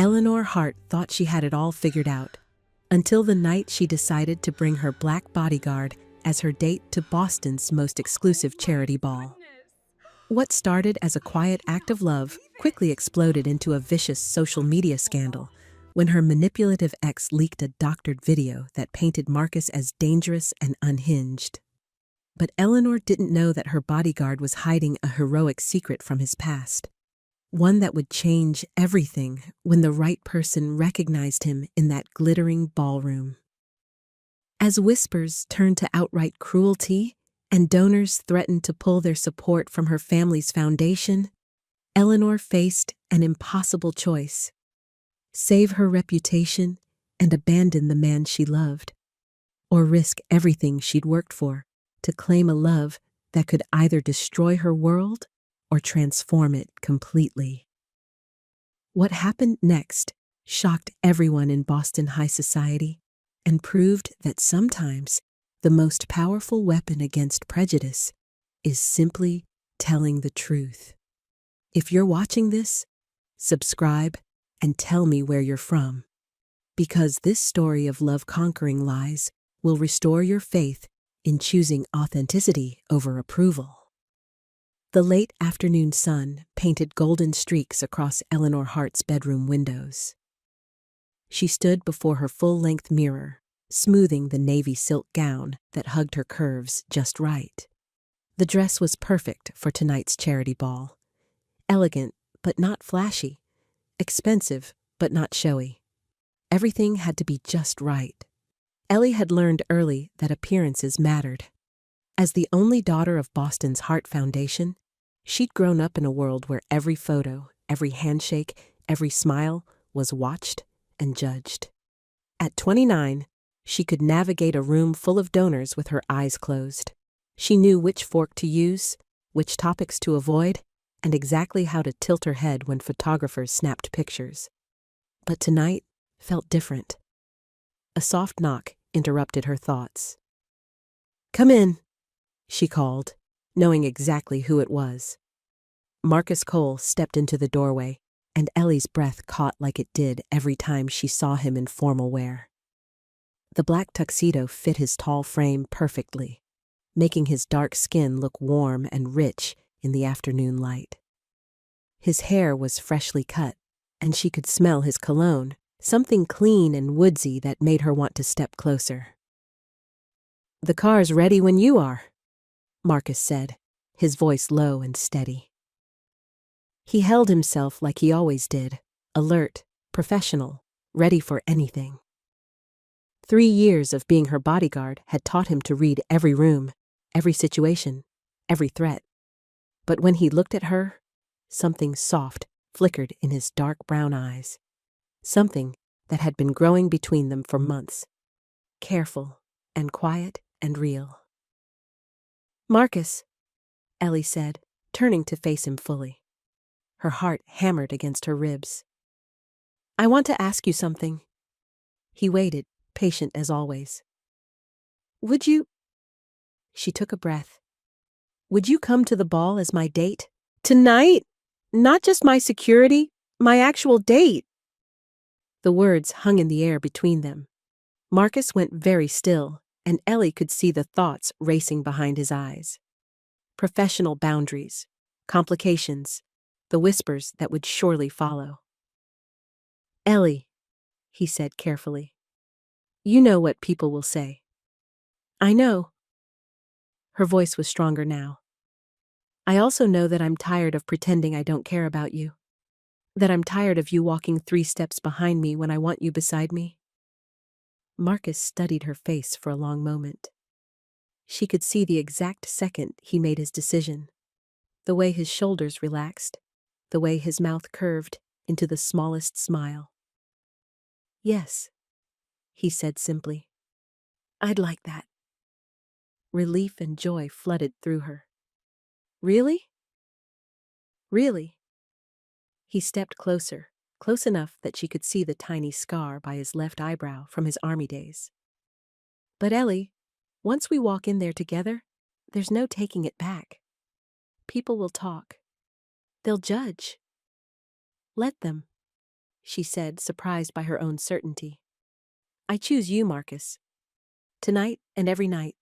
Eleanor Hart thought she had it all figured out, until the night she decided to bring her black bodyguard as her date to Boston's most exclusive charity ball. What started as a quiet act of love quickly exploded into a vicious social media scandal when her manipulative ex leaked a doctored video that painted Marcus as dangerous and unhinged. But Eleanor didn't know that her bodyguard was hiding a heroic secret from his past, one that would change everything when the right person recognized him in that glittering ballroom. As whispers turned to outright cruelty and donors threatened to pull their support from her family's foundation, Eleanor faced an impossible choice: save her reputation and abandon the man she loved, or risk everything she'd worked for to claim a love that could either destroy her world or transform it completely. What happened next shocked everyone in Boston high society and proved that sometimes the most powerful weapon against prejudice is simply telling the truth. If you're watching this, subscribe and tell me where you're from, because this story of love conquering lies will restore your faith in choosing authenticity over approval. The late afternoon sun painted golden streaks across Eleanor Hart's bedroom windows. She stood before her full-length mirror, smoothing the navy silk gown that hugged her curves just right. The dress was perfect for tonight's charity ball. Elegant, but not flashy. Expensive, but not showy. Everything had to be just right. Ellie had learned early that appearances mattered. As the only daughter of Boston's Hart Foundation, she'd grown up in a world where every photo, every handshake, every smile was watched and judged. At 29, she could navigate a room full of donors with her eyes closed. She knew which fork to use, which topics to avoid, and exactly how to tilt her head when photographers snapped pictures. But tonight felt different. A soft knock interrupted her thoughts. "Come in," she called, knowing exactly who it was. Marcus Cole stepped into the doorway, and Ellie's breath caught like it did every time she saw him in formal wear. The black tuxedo fit his tall frame perfectly, making his dark skin look warm and rich in the afternoon light. His hair was freshly cut, and she could smell his cologne, something clean and woodsy that made her want to step closer. "The car's ready when you are," Marcus said, his voice low and steady. He held himself like he always did, alert, professional, ready for anything. 3 years of being her bodyguard had taught him to read every room, every situation, every threat. But when he looked at her, something soft flickered in his dark brown eyes, something that had been growing between them for months, careful and quiet and real. "Marcus," Ellie said, turning to face him fully. Her heart hammered against her ribs. "I want to ask you something." He waited, patient as always. "Would you—" She took a breath. "Would you come to the ball as my date? Tonight? Not just my security, my actual date." The words hung in the air between them. Marcus went very still, and Ellie could see the thoughts racing behind his eyes. Professional boundaries, complications, the whispers that would surely follow. "Ellie," he said carefully, "you know what people will say." "I know." Her voice was stronger now. "I also know that I'm tired of pretending I don't care about you. That I'm tired of you walking 3 steps behind me when I want you beside me." Marcus studied her face for a long moment. She could see the exact second he made his decision. The way his shoulders relaxed, the way his mouth curved into the smallest smile. "Yes," he said simply. "I'd like that." Relief and joy flooded through her. "Really?" "Really." He stepped closer, close enough that she could see the tiny scar by his left eyebrow from his army days. "But Ellie, once we walk in there together, there's no taking it back. People will talk. They'll judge. Let them. she said, surprised by her own certainty. I choose you, Marcus. Tonight and every night.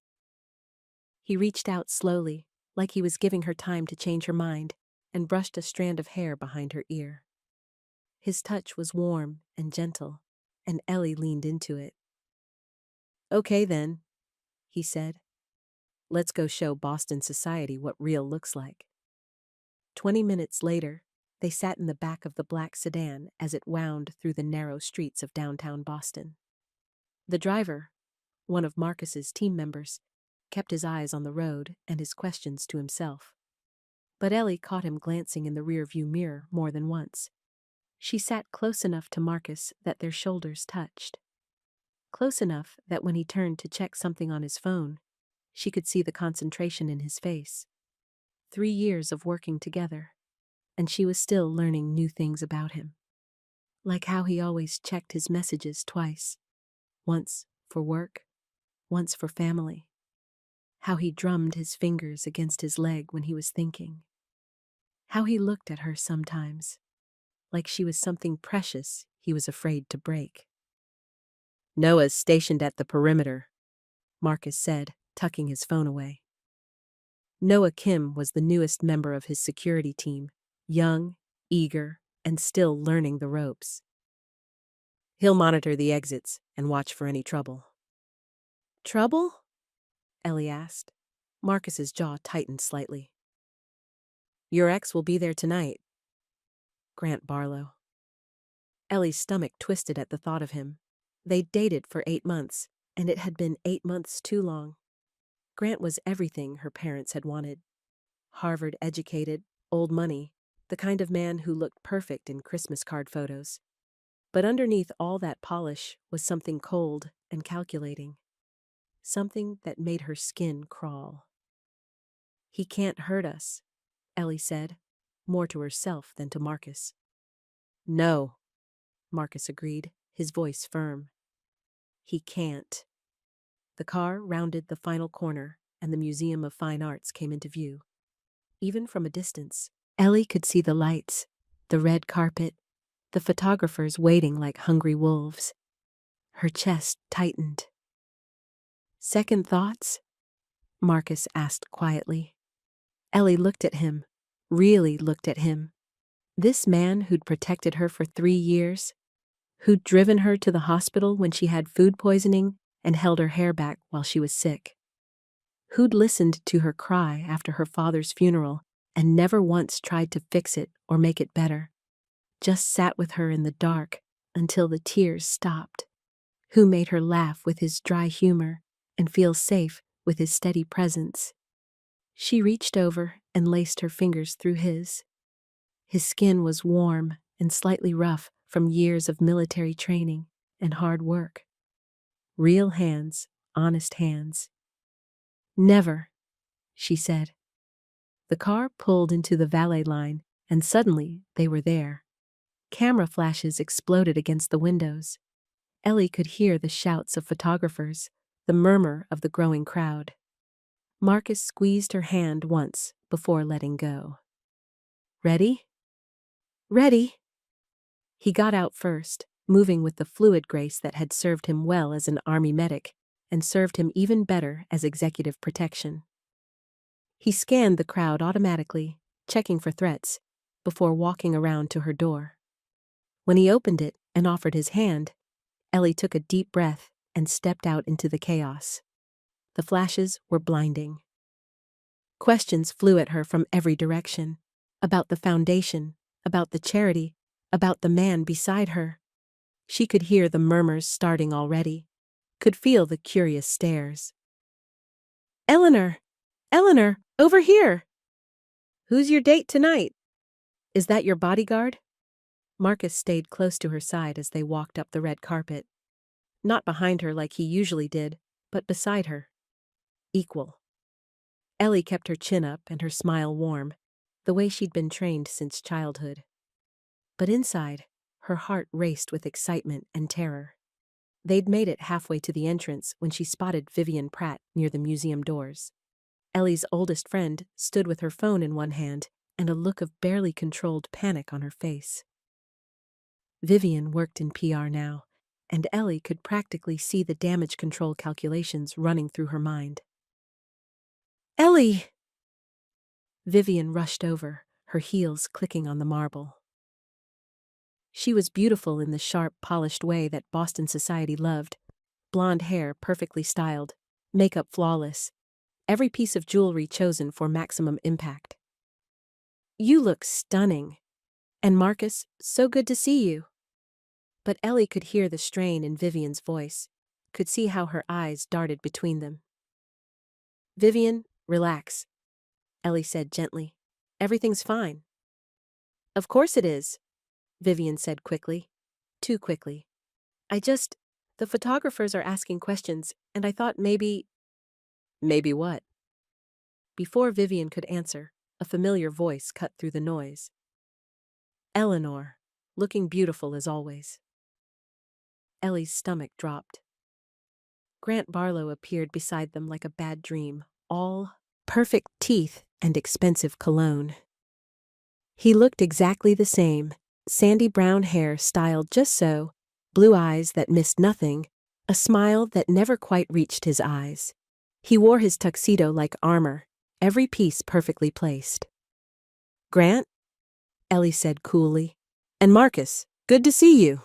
He reached out slowly, like he was giving her time to change her mind, and brushed a strand of hair behind her ear. His touch was warm and gentle, and Ellie leaned into it. Okay then, he said. Let's go show Boston society what real looks like. 20 minutes later, they sat in the back of the black sedan as it wound through the narrow streets of downtown Boston. The driver, one of Marcus's team members, kept his eyes on the road and his questions to himself. But Ellie caught him glancing in the rearview mirror more than once. She sat close enough to Marcus that their shoulders touched. Close enough that when he turned to check something on his phone, she could see the concentration in his face. 3 years of working together, and she was still learning new things about him. Like how he always checked his messages twice. Once for work, once for family. How he drummed his fingers against his leg when he was thinking. How he looked at her sometimes, like she was something precious he was afraid to break. Noah's stationed at the perimeter, Marcus said, tucking his phone away. Noah Kim was the newest member of his security team, young, eager, and still learning the ropes. He'll monitor the exits and watch for any trouble. Trouble? Ellie asked. Marcus's jaw tightened slightly. Your ex will be there tonight. Grant Barlow. Ellie's stomach twisted at the thought of him. They'd dated for 8 months, and it had been 8 months too long. Grant was everything her parents had wanted. Harvard-educated, old money, the kind of man who looked perfect in Christmas card photos. But underneath all that polish was something cold and calculating. Something that made her skin crawl. He can't hurt us, Ellie said, more to herself than to Marcus. No, Marcus agreed, his voice firm. He can't. The car rounded the final corner, and the Museum of Fine Arts came into view. Even from a distance, Ellie could see the lights, the red carpet, the photographers waiting like hungry wolves. Her chest tightened. Second thoughts? Marcus asked quietly. Ellie looked at him, really looked at him. This man who'd protected her for 3 years, who'd driven her to the hospital when she had food poisoning and held her hair back while she was sick. Who'd listened to her cry after her father's funeral and never once tried to fix it or make it better. Just sat with her in the dark until the tears stopped. Who made her laugh with his dry humor and feel safe with his steady presence. She reached over and laced her fingers through his. His skin was warm and slightly rough from years of military training and hard work. Real hands, honest hands. Never, she said. The car pulled into the valet line, and suddenly they were there. Camera flashes exploded against the windows. Ellie could hear the shouts of photographers, the murmur of the growing crowd. Marcus squeezed her hand once before letting go. Ready? Ready. He got out first, moving with the fluid grace that had served him well as an army medic and served him even better as executive protection. He scanned the crowd automatically, checking for threats, before walking around to her door. When he opened it and offered his hand, Ellie took a deep breath and stepped out into the chaos. The flashes were blinding. Questions flew at her from every direction, about the foundation, about the charity, about the man beside her. She could hear the murmurs starting already, could feel the curious stares. Eleanor! Eleanor! Over here! Who's your date tonight? Is that your bodyguard? Marcus stayed close to her side as they walked up the red carpet. Not behind her like he usually did, but beside her. Equal. Ellie kept her chin up and her smile warm, the way she'd been trained since childhood. But inside, her heart raced with excitement and terror. They'd made it halfway to the entrance when she spotted Vivian Pratt near the museum doors. Ellie's oldest friend stood with her phone in one hand and a look of barely controlled panic on her face. Vivian worked in PR now, and Ellie could practically see the damage control calculations running through her mind. "Ellie!" Vivian rushed over, her heels clicking on the marble. She was beautiful in the sharp, polished way that Boston society loved. Blonde hair perfectly styled, makeup flawless, every piece of jewelry chosen for maximum impact. "You look stunning. And Marcus, so good to see you." But Ellie could hear the strain in Vivian's voice, could see how her eyes darted between them. "Vivian, relax," Ellie said gently. "Everything's fine." "Of course it is," Vivian said quickly. Too quickly. The photographers are asking questions, and I thought maybe." "Maybe what?" Before Vivian could answer, a familiar voice cut through the noise. "Eleanor, looking beautiful as always." Ellie's stomach dropped. Grant Barlow appeared beside them like a bad dream, all perfect teeth and expensive cologne. He looked exactly the same, sandy brown hair styled just so, blue eyes that missed nothing, a smile that never quite reached his eyes. He wore his tuxedo like armor, every piece perfectly placed. "Grant?" Ellie said coolly. "And Marcus, good to see you."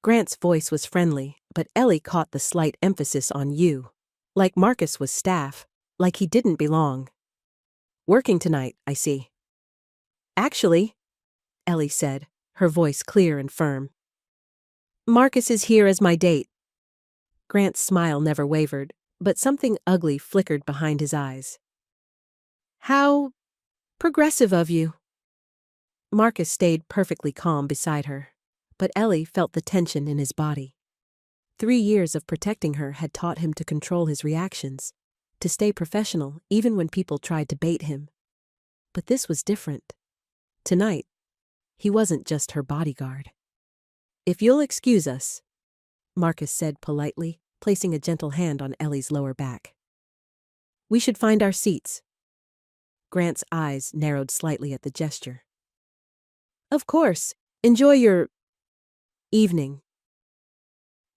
Grant's voice was friendly, but Ellie caught the slight emphasis on "you." Like Marcus was staff, like he didn't belong. "Working tonight, I see." "Actually," Ellie said, her voice clear and firm. "Marcus is here as my date." Grant's smile never wavered, but something ugly flickered behind his eyes. "How progressive of you." Marcus stayed perfectly calm beside her, but Ellie felt the tension in his body. 3 years of protecting her had taught him to control his reactions, to stay professional even when people tried to bait him. But this was different. Tonight, he wasn't just her bodyguard. "If you'll excuse us," Marcus said politely, placing a gentle hand on Ellie's lower back. "We should find our seats." Grant's eyes narrowed slightly at the gesture. "Of course. Enjoy your evening."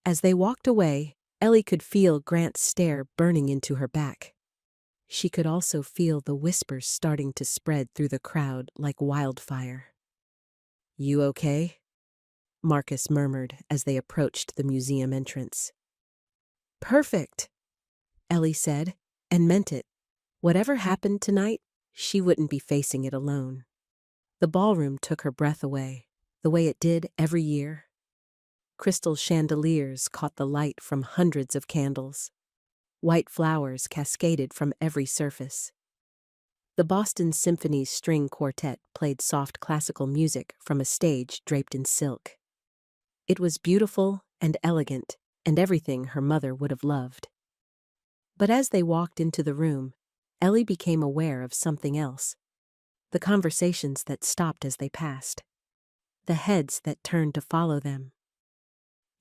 As they walked away, Ellie could feel Grant's stare burning into her back. She could also feel the whispers starting to spread through the crowd like wildfire. "You okay?" Marcus murmured as they approached the museum entrance. "Perfect," Ellie said, and meant it. Whatever happened tonight, she wouldn't be facing it alone. The ballroom took her breath away, the way it did every year. Crystal chandeliers caught the light from hundreds of candles. White flowers cascaded from every surface. The Boston Symphony's string quartet played soft classical music from a stage draped in silk. It was beautiful and elegant, and everything her mother would have loved. But as they walked into the room, Ellie became aware of something else. The conversations that stopped as they passed. The heads that turned to follow them.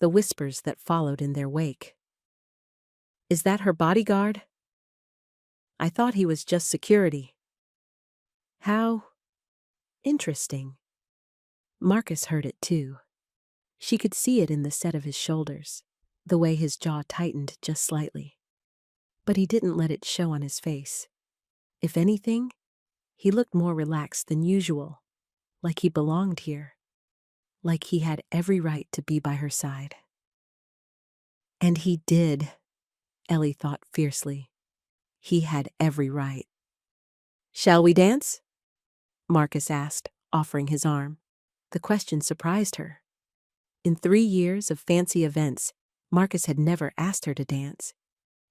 The whispers that followed in their wake. "Is that her bodyguard? I thought he was just security." "How interesting." Marcus heard it too. She could see it in the set of his shoulders, the way his jaw tightened just slightly. But he didn't let it show on his face. If anything, he looked more relaxed than usual, like he belonged here, like he had every right to be by her side. And he did, Ellie thought fiercely. He had every right. "Shall we dance?" Marcus asked, offering his arm. The question surprised her. In 3 years of fancy events, Marcus had never asked her to dance.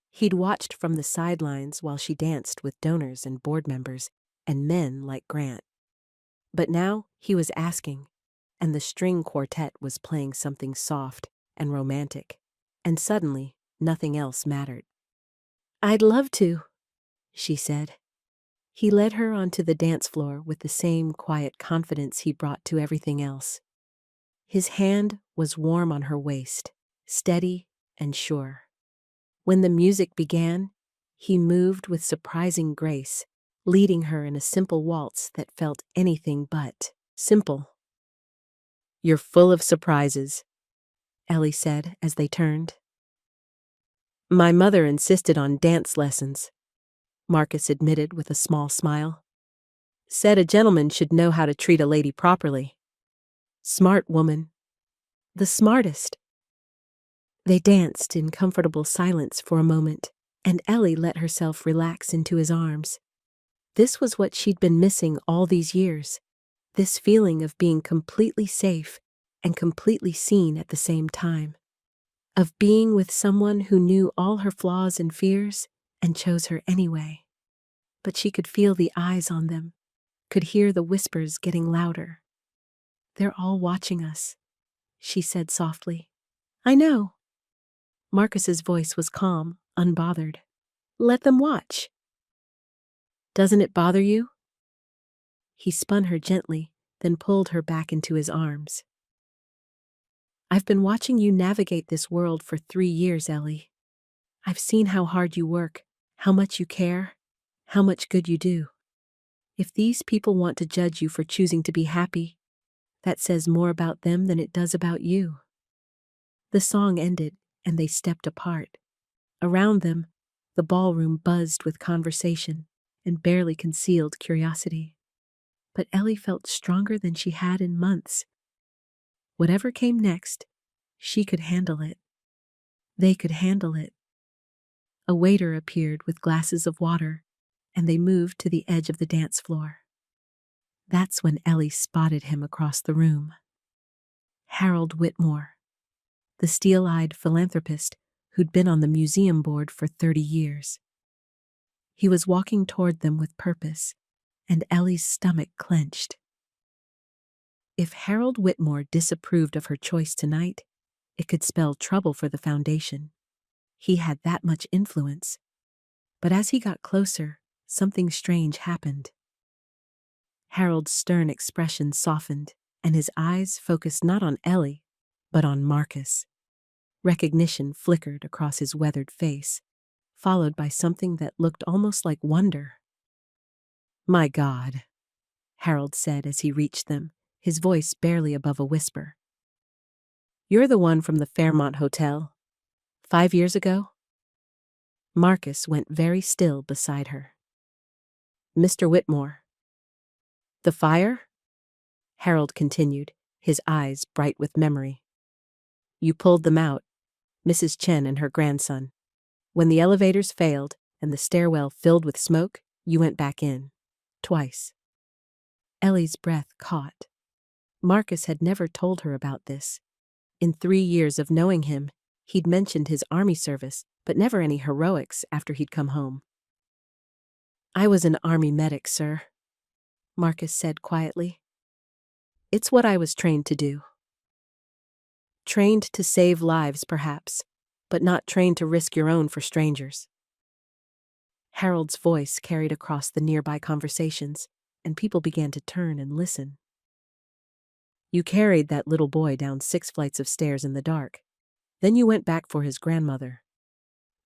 He'd watched from the sidelines while she danced with donors and board members and men like Grant. But now he was asking, and the string quartet was playing something soft and romantic, and suddenly nothing else mattered. "I'd love to," she said. He led her onto the dance floor with the same quiet confidence he brought to everything else. His hand was warm on her waist, steady and sure. When the music began, he moved with surprising grace, leading her in a simple waltz that felt anything but simple. You're full of surprises, Ellie said as they turned. My mother insisted on dance lessons, Marcus admitted with a small smile. Said a gentleman should know how to treat a lady properly. Smart woman. The smartest. They danced in comfortable silence for a moment, and Ellie let herself relax into his arms. This was what she'd been missing all these years, this feeling of being completely safe and completely seen at the same time, of being with someone who knew all her flaws and fears and chose her anyway. But she could feel the eyes on them, could hear the whispers getting louder. They're all watching us, she said softly. I know. Marcus's voice was calm, unbothered. Let them watch. Doesn't it bother you? He spun her gently, then pulled her back into his arms. I've been watching you navigate this world for 3 years, Ellie. I've seen how hard you work, how much you care, how much good you do. If these people want to judge you for choosing to be happy, that says more about them than it does about you. The song ended, and they stepped apart. Around them, the ballroom buzzed with conversation and barely concealed curiosity. But Ellie felt stronger than she had in months. Whatever came next, she could handle it. They could handle it. A waiter appeared with glasses of water, and they moved to the edge of the dance floor. That's when Ellie spotted him across the room. Harold Whitmore, the steel-eyed philanthropist who'd been on the museum board for 30 years. He was walking toward them with purpose, and Ellie's stomach clenched. If Harold Whitmore disapproved of her choice tonight, it could spell trouble for the foundation. He had that much influence. But as he got closer, something strange happened. Harold's stern expression softened, and his eyes focused not on Ellie, but on Marcus. Recognition flickered across his weathered face, followed by something that looked almost like wonder. My God, Harold said as he reached them, his voice barely above a whisper. You're the one from the Fairmont Hotel. 5 years ago? Marcus went very still beside her. Mr. Whitmore. The fire? Harold continued, his eyes bright with memory. You pulled them out, Mrs. Chen and her grandson. When the elevators failed and the stairwell filled with smoke, you went back in. Twice. Ellie's breath caught. Marcus had never told her about this. In 3 years of knowing him, he'd mentioned his army service, but never any heroics after he'd come home. I was an army medic, sir, Marcus said quietly. It's what I was trained to do. Trained to save lives, perhaps, but not trained to risk your own for strangers. Harold's voice carried across the nearby conversations, and people began to turn and listen. You carried that little boy down 6 flights of stairs in the dark. Then you went back for his grandmother.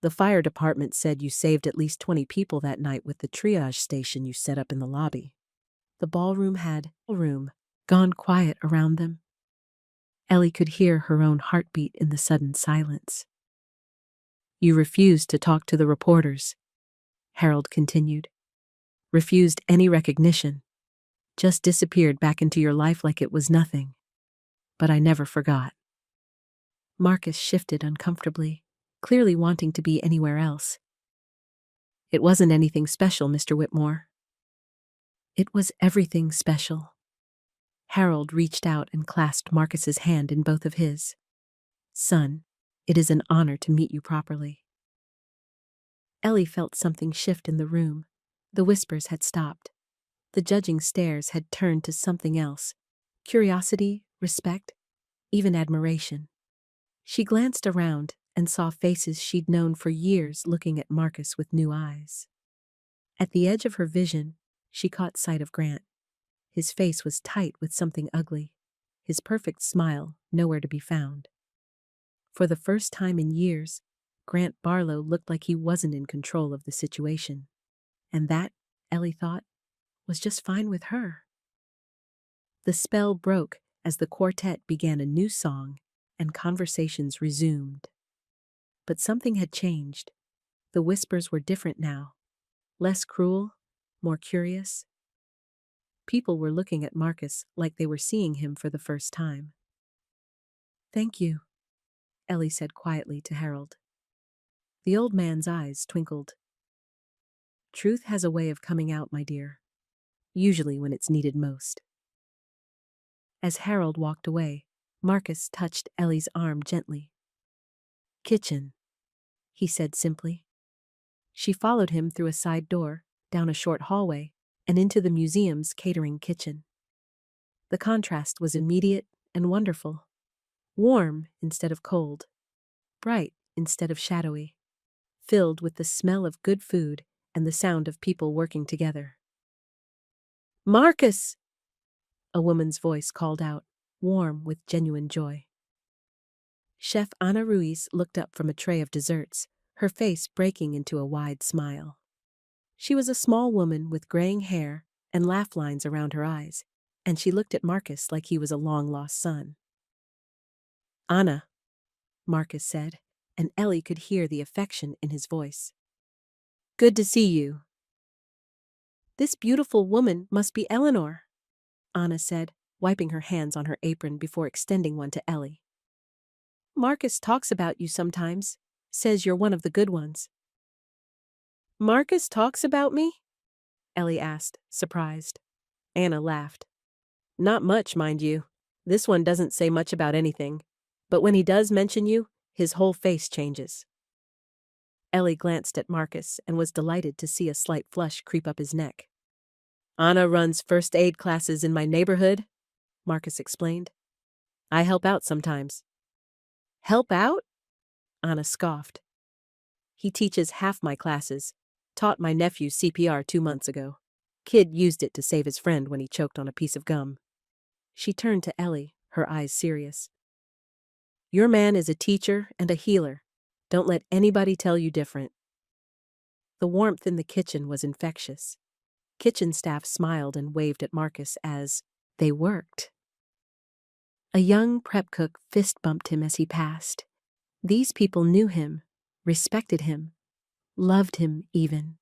The fire department said you saved at least 20 people that night with the triage station you set up in the lobby. The ballroom had gone quiet around them. Ellie could hear her own heartbeat in the sudden silence. You refused to talk to the reporters, Harold continued. Refused any recognition. Just disappeared back into your life like it was nothing. But I never forgot. Marcus shifted uncomfortably, clearly wanting to be anywhere else. It wasn't anything special, Mr. Whitmore. It was everything special. Harold reached out and clasped Marcus's hand in both of his. Son, it is an honor to meet you properly. Ellie felt something shift in the room. The whispers had stopped. The judging stares had turned to something else. Curiosity, respect, even admiration. She glanced around and saw faces she'd known for years looking at Marcus with new eyes. At the edge of her vision, she caught sight of Grant. His face was tight with something ugly, his perfect smile nowhere to be found. For the first time in years, Grant Barlow looked like he wasn't in control of the situation. And that, Ellie thought, was just fine with her. The spell broke as the quartet began a new song and conversations resumed. But something had changed. The whispers were different now, less cruel, more curious. People were looking at Marcus like they were seeing him for the first time. "Thank you," Ellie said quietly to Harold. The old man's eyes twinkled. "Truth has a way of coming out, my dear, usually when it's needed most." As Harold walked away, Marcus touched Ellie's arm gently. "Kitchen," he said simply. She followed him through a side door, down a short hallway, and into the museum's catering kitchen. The contrast was immediate and wonderful. Warm instead of cold, bright instead of shadowy, filled with the smell of good food and the sound of people working together. "Marcus!" a woman's voice called out, warm with genuine joy. Chef Ana Ruiz looked up from a tray of desserts, her face breaking into a wide smile. She was a small woman with graying hair and laugh lines around her eyes, and she looked at Marcus like he was a long-lost son. "Ana," Marcus said, and Ellie could hear the affection in his voice. "Good to see you." "This beautiful woman must be Eleanor," Ana said, wiping her hands on her apron before extending one to Ellie. "Marcus talks about you sometimes, says you're one of the good ones." "Marcus talks about me?" Ellie asked, surprised. Anna laughed. "Not much, mind you. This one doesn't say much about anything. But when he does mention you, his whole face changes." Ellie glanced at Marcus and was delighted to see a slight flush creep up his neck. "Anna runs first aid classes in my neighborhood," Marcus explained. "I help out sometimes." "Help out?" Anna scoffed. "He teaches half my classes. Taught my nephew CPR 2 months ago. Kid used it to save his friend when he choked on a piece of gum." She turned to Ellie, her eyes serious. "Your man is a teacher and a healer. Don't let anybody tell you different." The warmth in the kitchen was infectious. Kitchen staff smiled and waved at Marcus as they worked. A young prep cook fist bumped him as he passed. These people knew him, respected him, loved him even.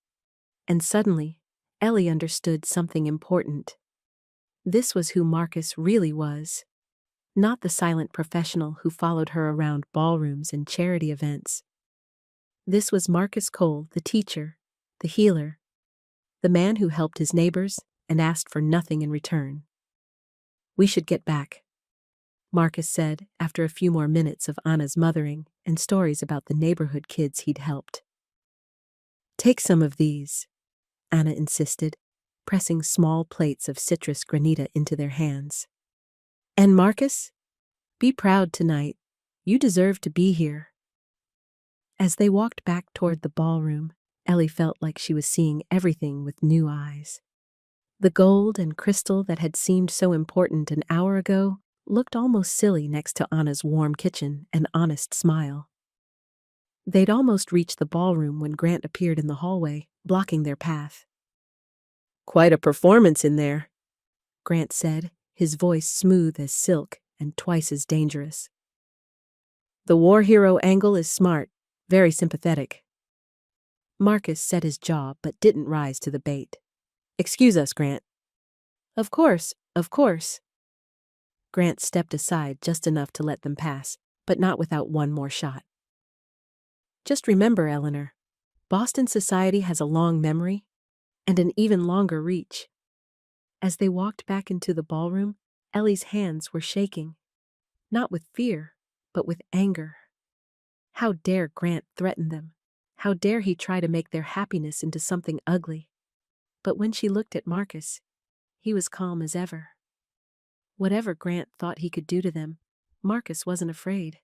And suddenly, Ellie understood something important. This was who Marcus really was. Not the silent professional who followed her around ballrooms and charity events. This was Marcus Cole, the teacher, the healer, the man who helped his neighbors and asked for nothing in return. "We should get back," Marcus said after a few more minutes of Anna's mothering and stories about the neighborhood kids he'd helped. "Take some of these," Anna insisted, pressing small plates of citrus granita into their hands. "And Marcus, be proud tonight. You deserve to be here." As they walked back toward the ballroom, Ellie felt like she was seeing everything with new eyes. The gold and crystal that had seemed so important an hour ago looked almost silly next to Anna's warm kitchen and honest smile. They'd almost reached the ballroom when Grant appeared in the hallway, blocking their path. "Quite a performance in there," Grant said, his voice smooth as silk and twice as dangerous. "The war hero angle is smart, very sympathetic." Marcus set his jaw but didn't rise to the bait. "Excuse us, Grant." Of course, of course." Grant stepped aside just enough to let them pass, but not without one more shot. "Just remember, Eleanor, Boston society has a long memory and an even longer reach." As they walked back into the ballroom, Ellie's hands were shaking, not with fear, but with anger. How dare Grant threaten them? How dare he try to make their happiness into something ugly? But when she looked at Marcus, he was calm as ever. Whatever Grant thought he could do to them, Marcus wasn't afraid.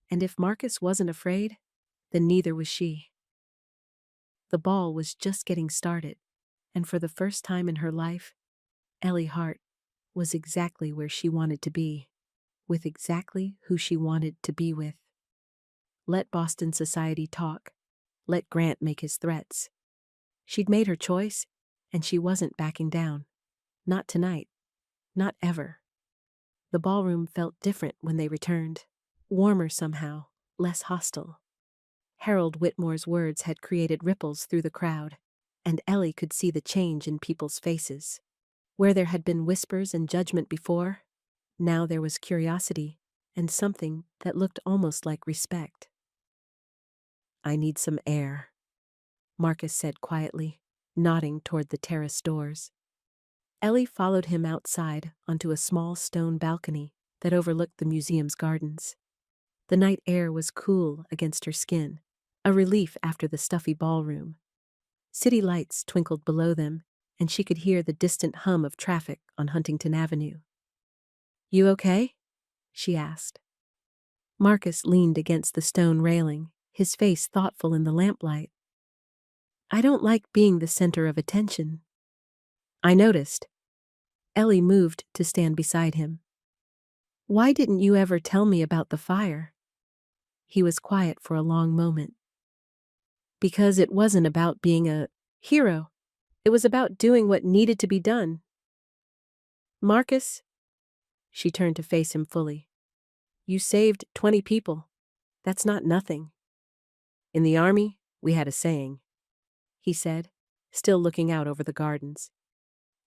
And if Marcus wasn't afraid, then neither was she. The ball was just getting started, and for the first time in her life, Ellie Hart was exactly where she wanted to be, with exactly who she wanted to be with. Let Boston society talk. Let Grant make his threats. She'd made her choice, and she wasn't backing down. Not tonight. Not ever. The ballroom felt different when they returned. Warmer somehow, less hostile. Harold Whitmore's words had created ripples through the crowd, and Ellie could see the change in people's faces. Where there had been whispers and judgment before, now there was curiosity and something that looked almost like respect. "I need some air," Marcus said quietly, nodding toward the terrace doors. Ellie followed him outside onto a small stone balcony that overlooked the museum's gardens. The night air was cool against her skin, a relief after the stuffy ballroom. City lights twinkled below them, and she could hear the distant hum of traffic on Huntington Avenue. "You okay?" she asked. Marcus leaned against the stone railing, his face thoughtful in the lamplight. "I don't like being the center of attention." "I noticed." Ellie moved to stand beside him. "Why didn't you ever tell me about the fire?" He was quiet for a long moment. "Because it wasn't about being a hero. It was about doing what needed to be done." "Marcus," she turned to face him fully, "you saved 20 people. That's not nothing." "In the army, we had a saying," he said, still looking out over the gardens.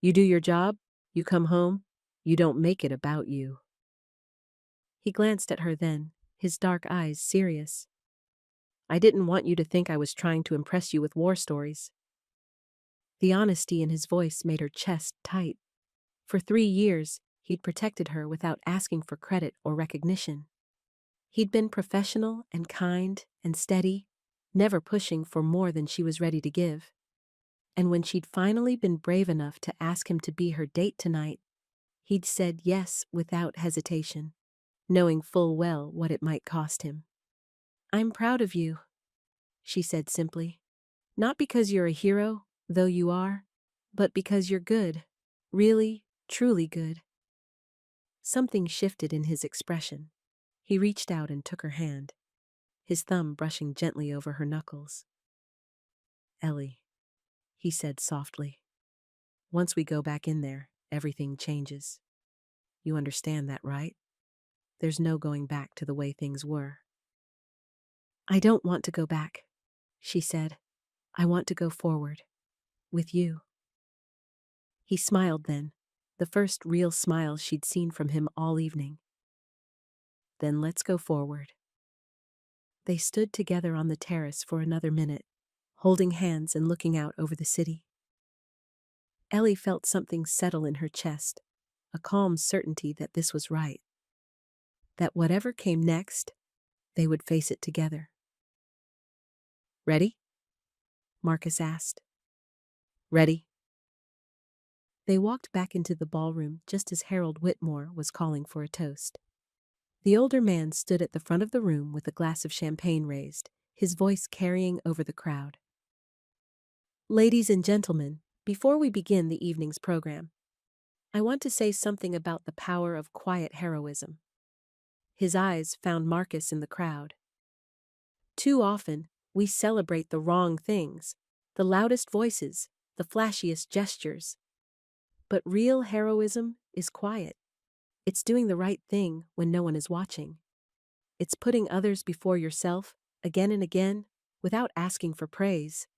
"You do your job, you come home, you don't make it about you." He glanced at her then, his dark eyes serious. "I didn't want you to think I was trying to impress you with war stories." The honesty in his voice made her chest tight. For 3 years, he'd protected her without asking for credit or recognition. He'd been professional and kind and steady, never pushing for more than she was ready to give. And when she'd finally been brave enough to ask him to be her date tonight, he'd said yes without hesitation, knowing full well what it might cost him. "I'm proud of you," she said simply. "Not because you're a hero, though you are, but because you're good. Really, truly good." Something shifted in his expression. He reached out and took her hand, his thumb brushing gently over her knuckles. "Ellie," he said softly, "once we go back in there, everything changes. You understand that, right? There's no going back to the way things were." "I don't want to go back," she said. "I want to go forward. With you." He smiled then, the first real smile she'd seen from him all evening. "Then let's go forward." They stood together on the terrace for another minute, holding hands and looking out over the city. Ellie felt something settle in her chest, a calm certainty that this was right. That whatever came next, they would face it together. "Ready?" Marcus asked. "Ready." They walked back into the ballroom just as Harold Whitmore was calling for a toast. The older man stood at the front of the room with a glass of champagne raised, his voice carrying over the crowd. "Ladies and gentlemen, before we begin the evening's program, I want to say something about the power of quiet heroism." His eyes found Marcus in the crowd. "Too often, we celebrate the wrong things, the loudest voices, the flashiest gestures. But real heroism is quiet. It's doing the right thing when no one is watching. It's putting others before yourself, again and again, without asking for praise."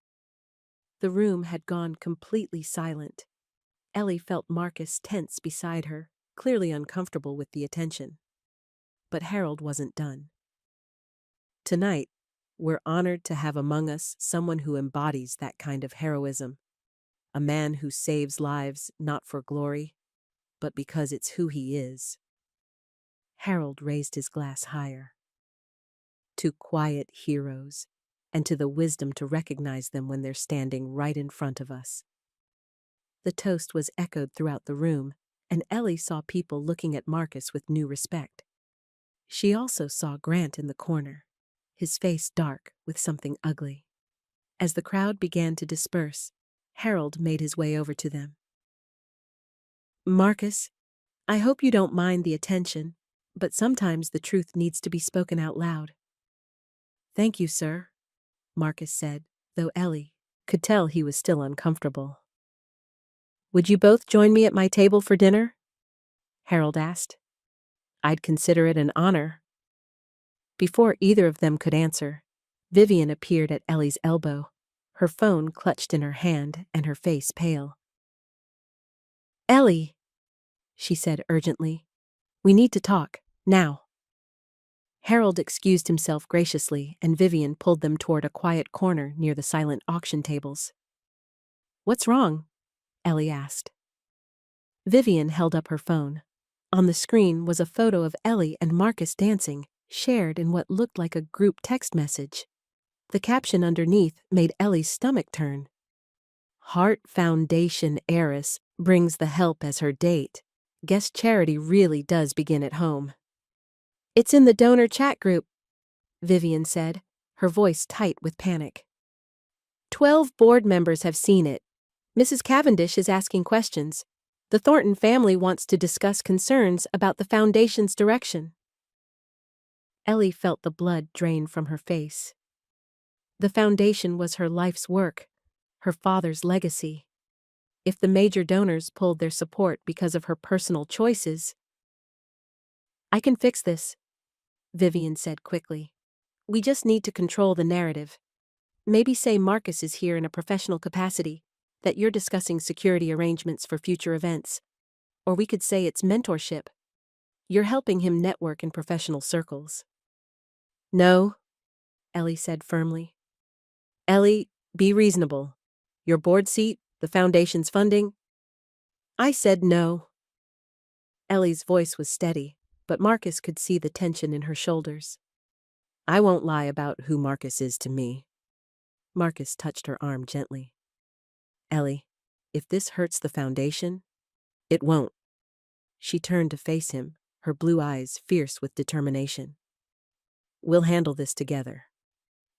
The room had gone completely silent. Ellie felt Marcus tense beside her, clearly uncomfortable with the attention. But Harold wasn't done. "Tonight, we're honored to have among us someone who embodies that kind of heroism. A man who saves lives not for glory, but because it's who he is." Harold raised his glass higher. "To quiet heroes, and to the wisdom to recognize them when they're standing right in front of us." The toast was echoed throughout the room, and Ellie saw people looking at Marcus with new respect. She also saw Grant in the corner, his face dark with something ugly. As the crowd began to disperse, Harold made his way over to them. "Marcus, I hope you don't mind the attention, but sometimes the truth needs to be spoken out loud." "Thank you, sir," Marcus said, though Ellie could tell he was still uncomfortable. "Would you both join me at my table for dinner?" Harold asked. I'd consider it an honor. Before either of them could answer, Vivian appeared at Ellie's elbow, her phone clutched in her hand and her face pale. "Ellie," she said urgently, "we need to talk, now." Harold excused himself graciously, and Vivian pulled them toward a quiet corner near the silent auction tables. "What's wrong?" Ellie asked. Vivian held up her phone. On the screen was a photo of Ellie and Marcus dancing, shared in what looked like a group text message. The caption underneath made Ellie's stomach turn. "Heart Foundation heiress brings the help as her date. Guess charity really does begin at home." "It's in the donor chat group," Vivian said, her voice tight with panic. 12 board members have seen it. Mrs. Cavendish is asking questions. The Thornton family wants to discuss concerns about the foundation's direction. Ellie felt the blood drain from her face. The foundation was her life's work, her father's legacy. If the major donors pulled their support because of her personal choices— "I can fix this," Vivian said quickly. "We just need to control the narrative. Maybe say Marcus is here in a professional capacity, that you're discussing security arrangements for future events. Or we could say it's mentorship. You're helping him network in professional circles." "No," Ellie said firmly. "Ellie, be reasonable. Your board seat, the foundation's funding." "I said no." Ellie's voice was steady, but Marcus could see the tension in her shoulders. "I won't lie about who Marcus is to me." Marcus touched her arm gently. "Ellie, if this hurts the foundation, it won't." She turned to face him, her blue eyes fierce with determination. "We'll handle this together.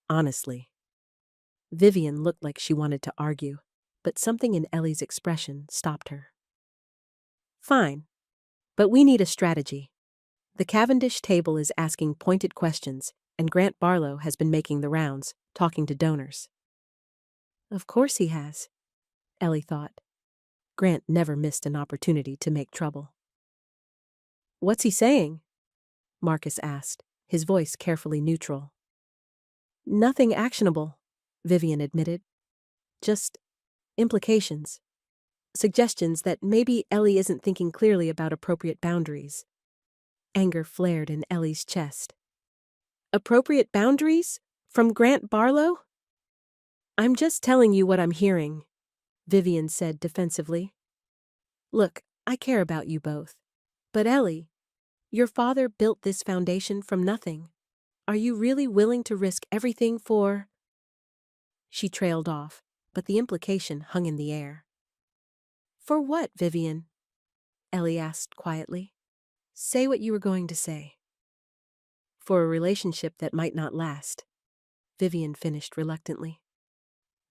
Honestly." Vivian looked like she wanted to argue, but something in Ellie's expression stopped her. "Fine. But we need a strategy. The Cavendish table is asking pointed questions, and Grant Barlow has been making the rounds, talking to donors." Of course he has, Ellie thought. Grant never missed an opportunity to make trouble. "What's he saying?" Marcus asked, his voice carefully neutral. "Nothing actionable," Vivian admitted. "Just implications. Suggestions that maybe Ellie isn't thinking clearly about appropriate boundaries." Anger flared in Ellie's chest. "Appropriate boundaries? From Grant Barlow?" "I'm just telling you what I'm hearing," Vivian said defensively. "Look, I care about you both. But Ellie, your father built this foundation from nothing. Are you really willing to risk everything for—" She trailed off, but the implication hung in the air. "For what, Vivian?" Ellie asked quietly. "Say what you were going to say." "For a relationship that might not last," Vivian finished reluctantly.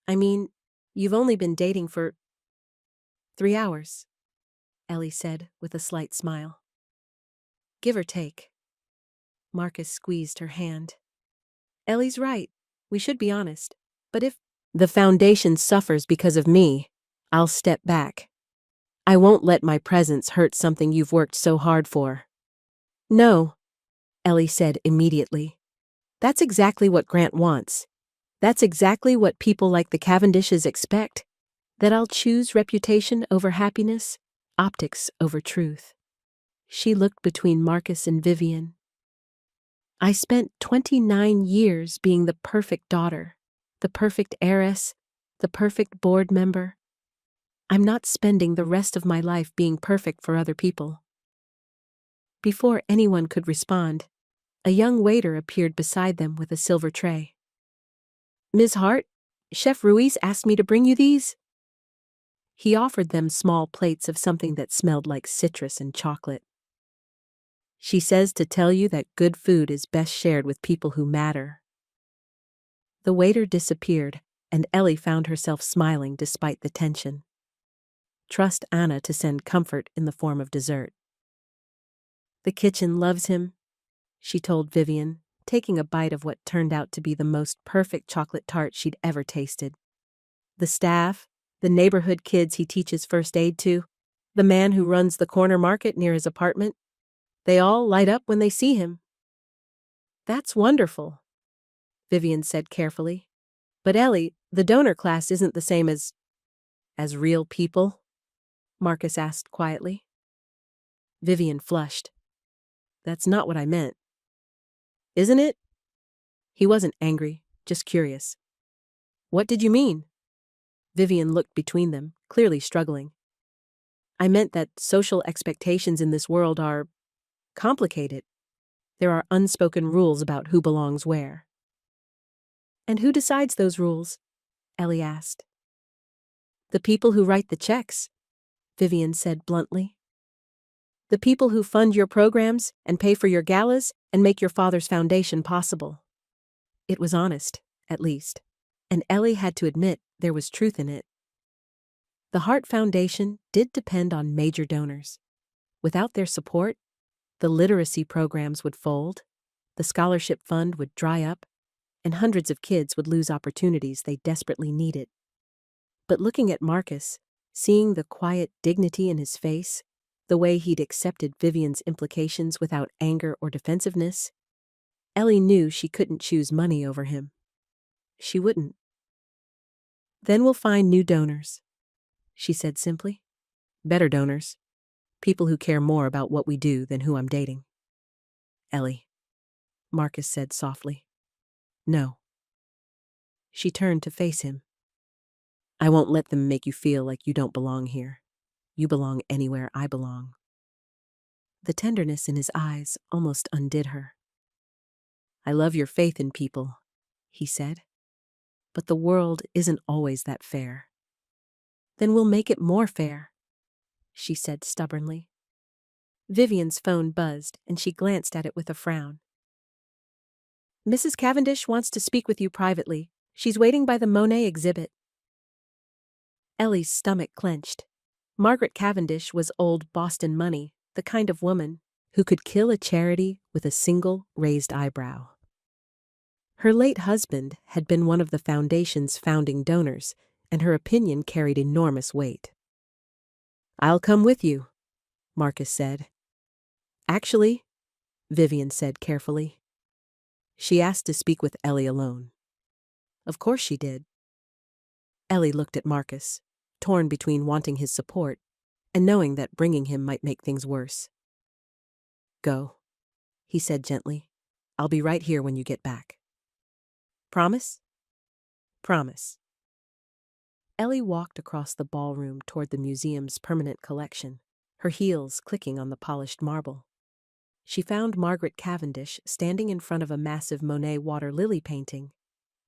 "I mean, you've only been dating for 3 hours, Ellie said with a slight smile. "Give or take." Marcus squeezed her hand. "Ellie's right. We should be honest. But if the foundation suffers because of me, I'll step back. I won't let my presence hurt something you've worked so hard for." "No," Ellie said immediately. "That's exactly what Grant wants. That's exactly what people like the Cavendishes expect. That I'll choose reputation over happiness, optics over truth." She looked between Marcus and Vivian. "I spent 29 years being the perfect daughter, the perfect heiress, the perfect board member. I'm not spending the rest of my life being perfect for other people." Before anyone could respond, a young waiter appeared beside them with a silver tray. "Ms. Hart, Chef Ruiz asked me to bring you these." He offered them small plates of something that smelled like citrus and chocolate. "She says to tell you that good food is best shared with people who matter." The waiter disappeared, and Ellie found herself smiling despite the tension. Trust Anna to send comfort in the form of dessert. "The kitchen loves him," she told Vivian, taking a bite of what turned out to be the most perfect chocolate tart she'd ever tasted. "The staff, the neighborhood kids he teaches first aid to, the man who runs the corner market near his apartment. They all light up when they see him. That's wonderful, Vivian said carefully. But Ellie, the donor class isn't the same as real people? Marcus asked quietly. Vivian flushed. That's not what I meant. Isn't it? He wasn't angry, just curious. What did you mean? Vivian looked between them, clearly struggling. I meant that social expectations in this world are complicated. There are unspoken rules about who belongs where. And who decides those rules? Ellie asked. The people who write the checks, Vivian said bluntly. The people who fund your programs and pay for your galas and make your father's foundation possible. It was honest, at least, and Ellie had to admit there was truth in it. The Heart Foundation did depend on major donors. Without their support, the literacy programs would fold, the scholarship fund would dry up, and hundreds of kids would lose opportunities they desperately needed. But looking at Marcus, seeing the quiet dignity in his face, the way he'd accepted Vivian's implications without anger or defensiveness, Ellie knew she couldn't choose money over him. She wouldn't. Then we'll find new donors, she said simply. Better donors. People who care more about what we do than who I'm dating. Ellie, Marcus said softly. No. She turned to face him. I won't let them make you feel like you don't belong here. You belong anywhere I belong. The tenderness in his eyes almost undid her. I love your faith in people, he said. But the world isn't always that fair. Then we'll make it more fair, she said stubbornly. Vivian's phone buzzed, and she glanced at it with a frown. Mrs. Cavendish wants to speak with you privately. She's waiting by the Monet exhibit. Ellie's stomach clenched. Margaret Cavendish was old Boston money, the kind of woman who could kill a charity with a single raised eyebrow. Her late husband had been one of the foundation's founding donors, and her opinion carried enormous weight. I'll come with you, Marcus said. Actually, Vivian said carefully. She asked to speak with Ellie alone. Of course she did. Ellie looked at Marcus, torn between wanting his support and knowing that bringing him might make things worse. Go, he said gently. I'll be right here when you get back. Promise? Promise. Ellie walked across the ballroom toward the museum's permanent collection, her heels clicking on the polished marble. She found Margaret Cavendish standing in front of a massive Monet water lily painting,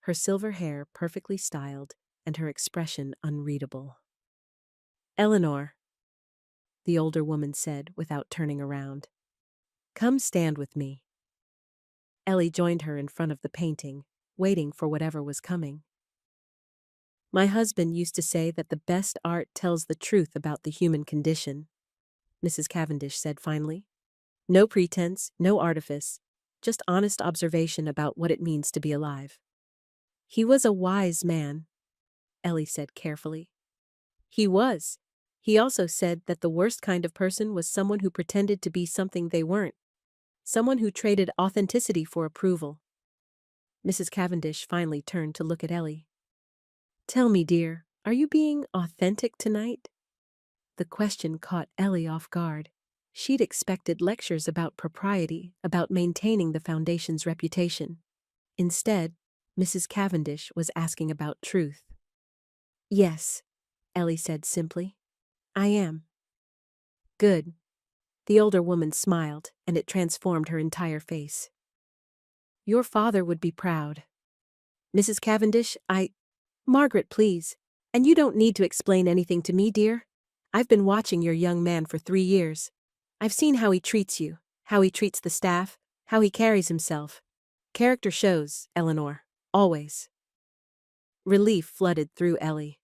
her silver hair perfectly styled and her expression unreadable. Eleanor, the older woman said without turning around. Come stand with me. Ellie joined her in front of the painting, waiting for whatever was coming. My husband used to say that the best art tells the truth about the human condition, Mrs. Cavendish said finally. No pretense, no artifice, just honest observation about what it means to be alive. He was a wise man, Ellie said carefully. He was. He also said that the worst kind of person was someone who pretended to be something they weren't, someone who traded authenticity for approval. Mrs. Cavendish finally turned to look at Ellie. Tell me, dear, are you being authentic tonight? The question caught Ellie off guard. She'd expected lectures about propriety, about maintaining the foundation's reputation. Instead, Mrs. Cavendish was asking about truth. Yes, Ellie said simply. I am. Good. The older woman smiled, and it transformed her entire face. Your father would be proud. Mrs. Cavendish, Margaret, please. And you don't need to explain anything to me, dear. I've been watching your young man for 3 years. I've seen how he treats you, how he treats the staff, how he carries himself. Character shows, Eleanor. Always. Relief flooded through Ellie.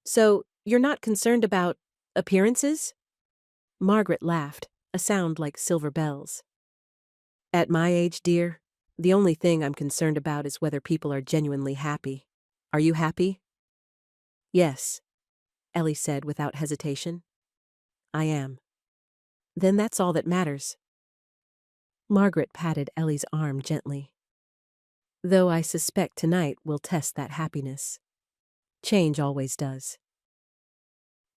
So, you're not concerned about appearances? Margaret laughed, a sound like silver bells. At my age, dear, the only thing I'm concerned about is whether people are genuinely happy. Are you happy? Yes, Ellie said without hesitation. I am. Then that's all that matters. Margaret patted Ellie's arm gently. Though I suspect tonight will test that happiness. Change always does.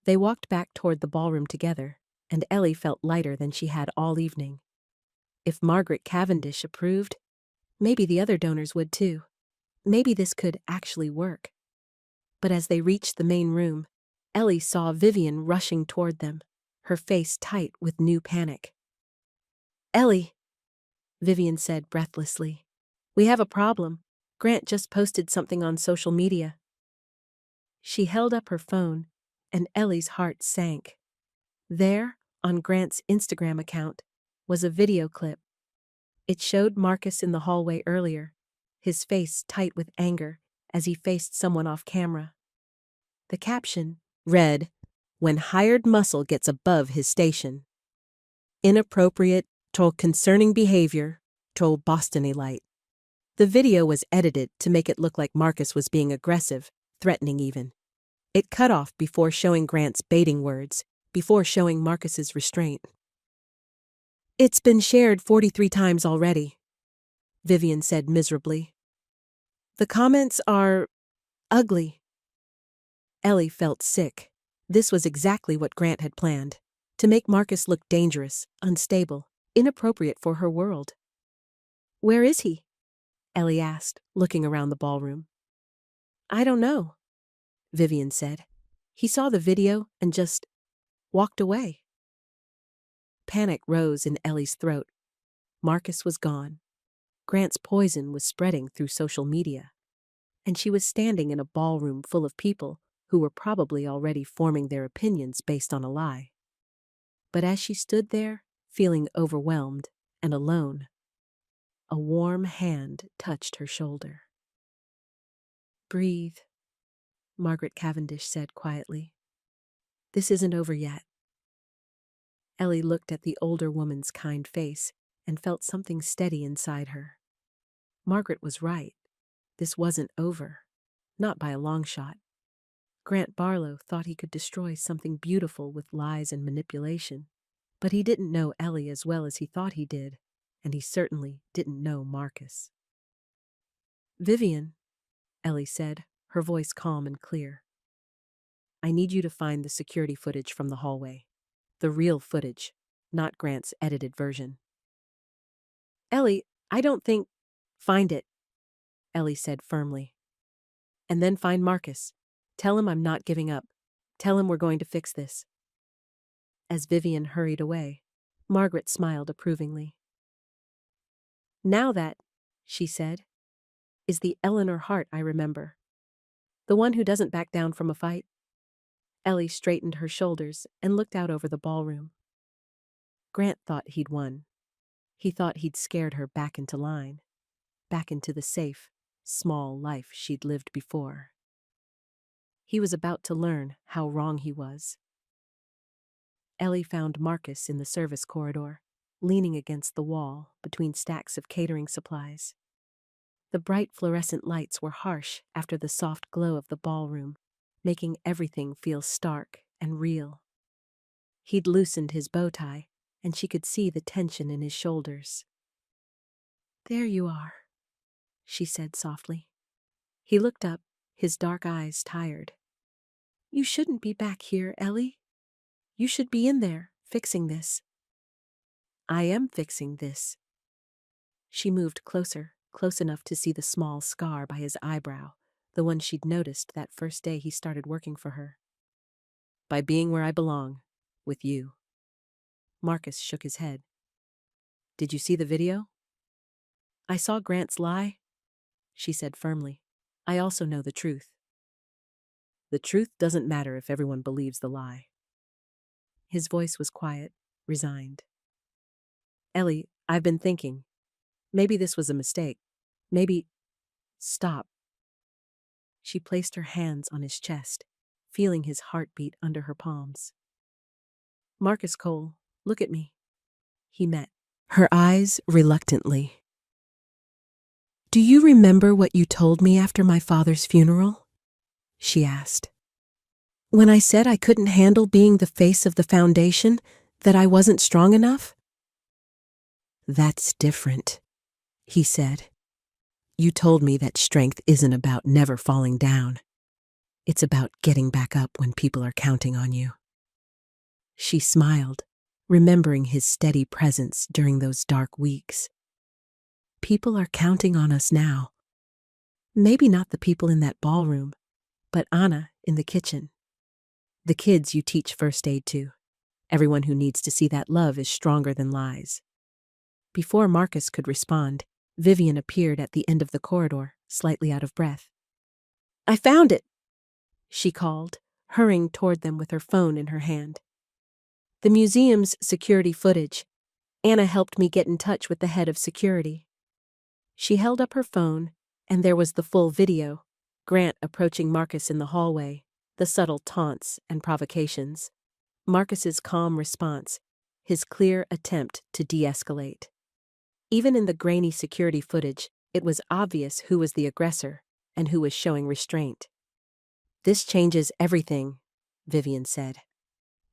They walked back toward the ballroom together, and Ellie felt lighter than she had all evening. If Margaret Cavendish approved, maybe the other donors would too. Maybe this could actually work. But as they reached the main room, Ellie saw Vivian rushing toward them, her face tight with new panic. Ellie, Vivian said breathlessly. We have a problem. Grant just posted something on social media. She held up her phone, and Ellie's heart sank. There, on Grant's Instagram account, was a video clip. It showed Marcus in the hallway earlier, his face tight with anger as he faced someone off camera. The caption read, "When hired muscle gets above his station. Inappropriate, concerning behavior, Bostonylite." The video was edited to make it look like Marcus was being aggressive, threatening even. It cut off before showing Grant's baiting words, before showing Marcus's restraint. It's been shared 43 times already, Vivian said miserably. The comments are ugly. Ellie felt sick. This was exactly what Grant had planned, to make Marcus look dangerous, unstable, inappropriate for her world. Where is he? Ellie asked, looking around the ballroom. I don't know, Vivian said. He saw the video and just walked away. Panic rose in Ellie's throat. Marcus was gone. Grant's poison was spreading through social media. And she was standing in a ballroom full of people who were probably already forming their opinions based on a lie. But as she stood there, feeling overwhelmed and alone, a warm hand touched her shoulder. Breathe, Margaret Cavendish said quietly. This isn't over yet. Ellie looked at the older woman's kind face and felt something steady inside her. Margaret was right. This wasn't over. Not by a long shot. Grant Barlow thought he could destroy something beautiful with lies and manipulation, but he didn't know Ellie as well as he thought he did, and he certainly didn't know Marcus. Vivian, Ellie said, her voice calm and clear. I need you to find the security footage from the hallway. The real footage, not Grant's edited version. Ellie, I don't think... Find it, Ellie said firmly. And then find Marcus. Tell him I'm not giving up. Tell him we're going to fix this. As Vivian hurried away, Margaret smiled approvingly. Now that, she said, is the Eleanor Hart I remember. The one who doesn't back down from a fight. Ellie straightened her shoulders and looked out over the ballroom. Grant thought he'd won. He thought he'd scared her back into line, back into the safe, small life she'd lived before. He was about to learn how wrong he was. Ellie found Marcus in the service corridor, leaning against the wall between stacks of catering supplies. The bright fluorescent lights were harsh after the soft glow of the ballroom, making everything feel stark and real. He'd loosened his bow tie, and she could see the tension in his shoulders. There you are, she said softly. He looked up, his dark eyes tired. You shouldn't be back here, Ellie. You should be in there, fixing this. I am fixing this. She moved closer, close enough to see the small scar by his eyebrow, the one she'd noticed that first day he started working for her. By being where I belong, with you. Marcus shook his head. Did you see the video? I saw Grant's lie, she said firmly. I also know the truth. The truth doesn't matter if everyone believes the lie. His voice was quiet, resigned. Ellie, I've been thinking. Maybe this was a mistake. Maybe... Stop. She placed her hands on his chest, feeling his heartbeat under her palms. Marcus Cole, look at me. He met her eyes reluctantly. Do you remember what you told me after my father's funeral? She asked. When I said I couldn't handle being the face of the foundation, that I wasn't strong enough? "That's different," he said. "You told me that strength isn't about never falling down. It's about getting back up when people are counting on you." She smiled, remembering his steady presence during those dark weeks. People are counting on us now. Maybe not the people in that ballroom, but Anna in the kitchen. The kids you teach first aid to. Everyone who needs to see that love is stronger than lies. Before Marcus could respond, Vivian appeared at the end of the corridor, slightly out of breath. "I found it," she called, hurrying toward them with her phone in her hand. "The museum's security footage. Anna helped me get in touch with the head of security." She held up her phone, and there was the full video, Grant approaching Marcus in the hallway, the subtle taunts and provocations. Marcus's calm response, his clear attempt to de-escalate. Even in the grainy security footage, it was obvious who was the aggressor and who was showing restraint. "This changes everything," Vivian said.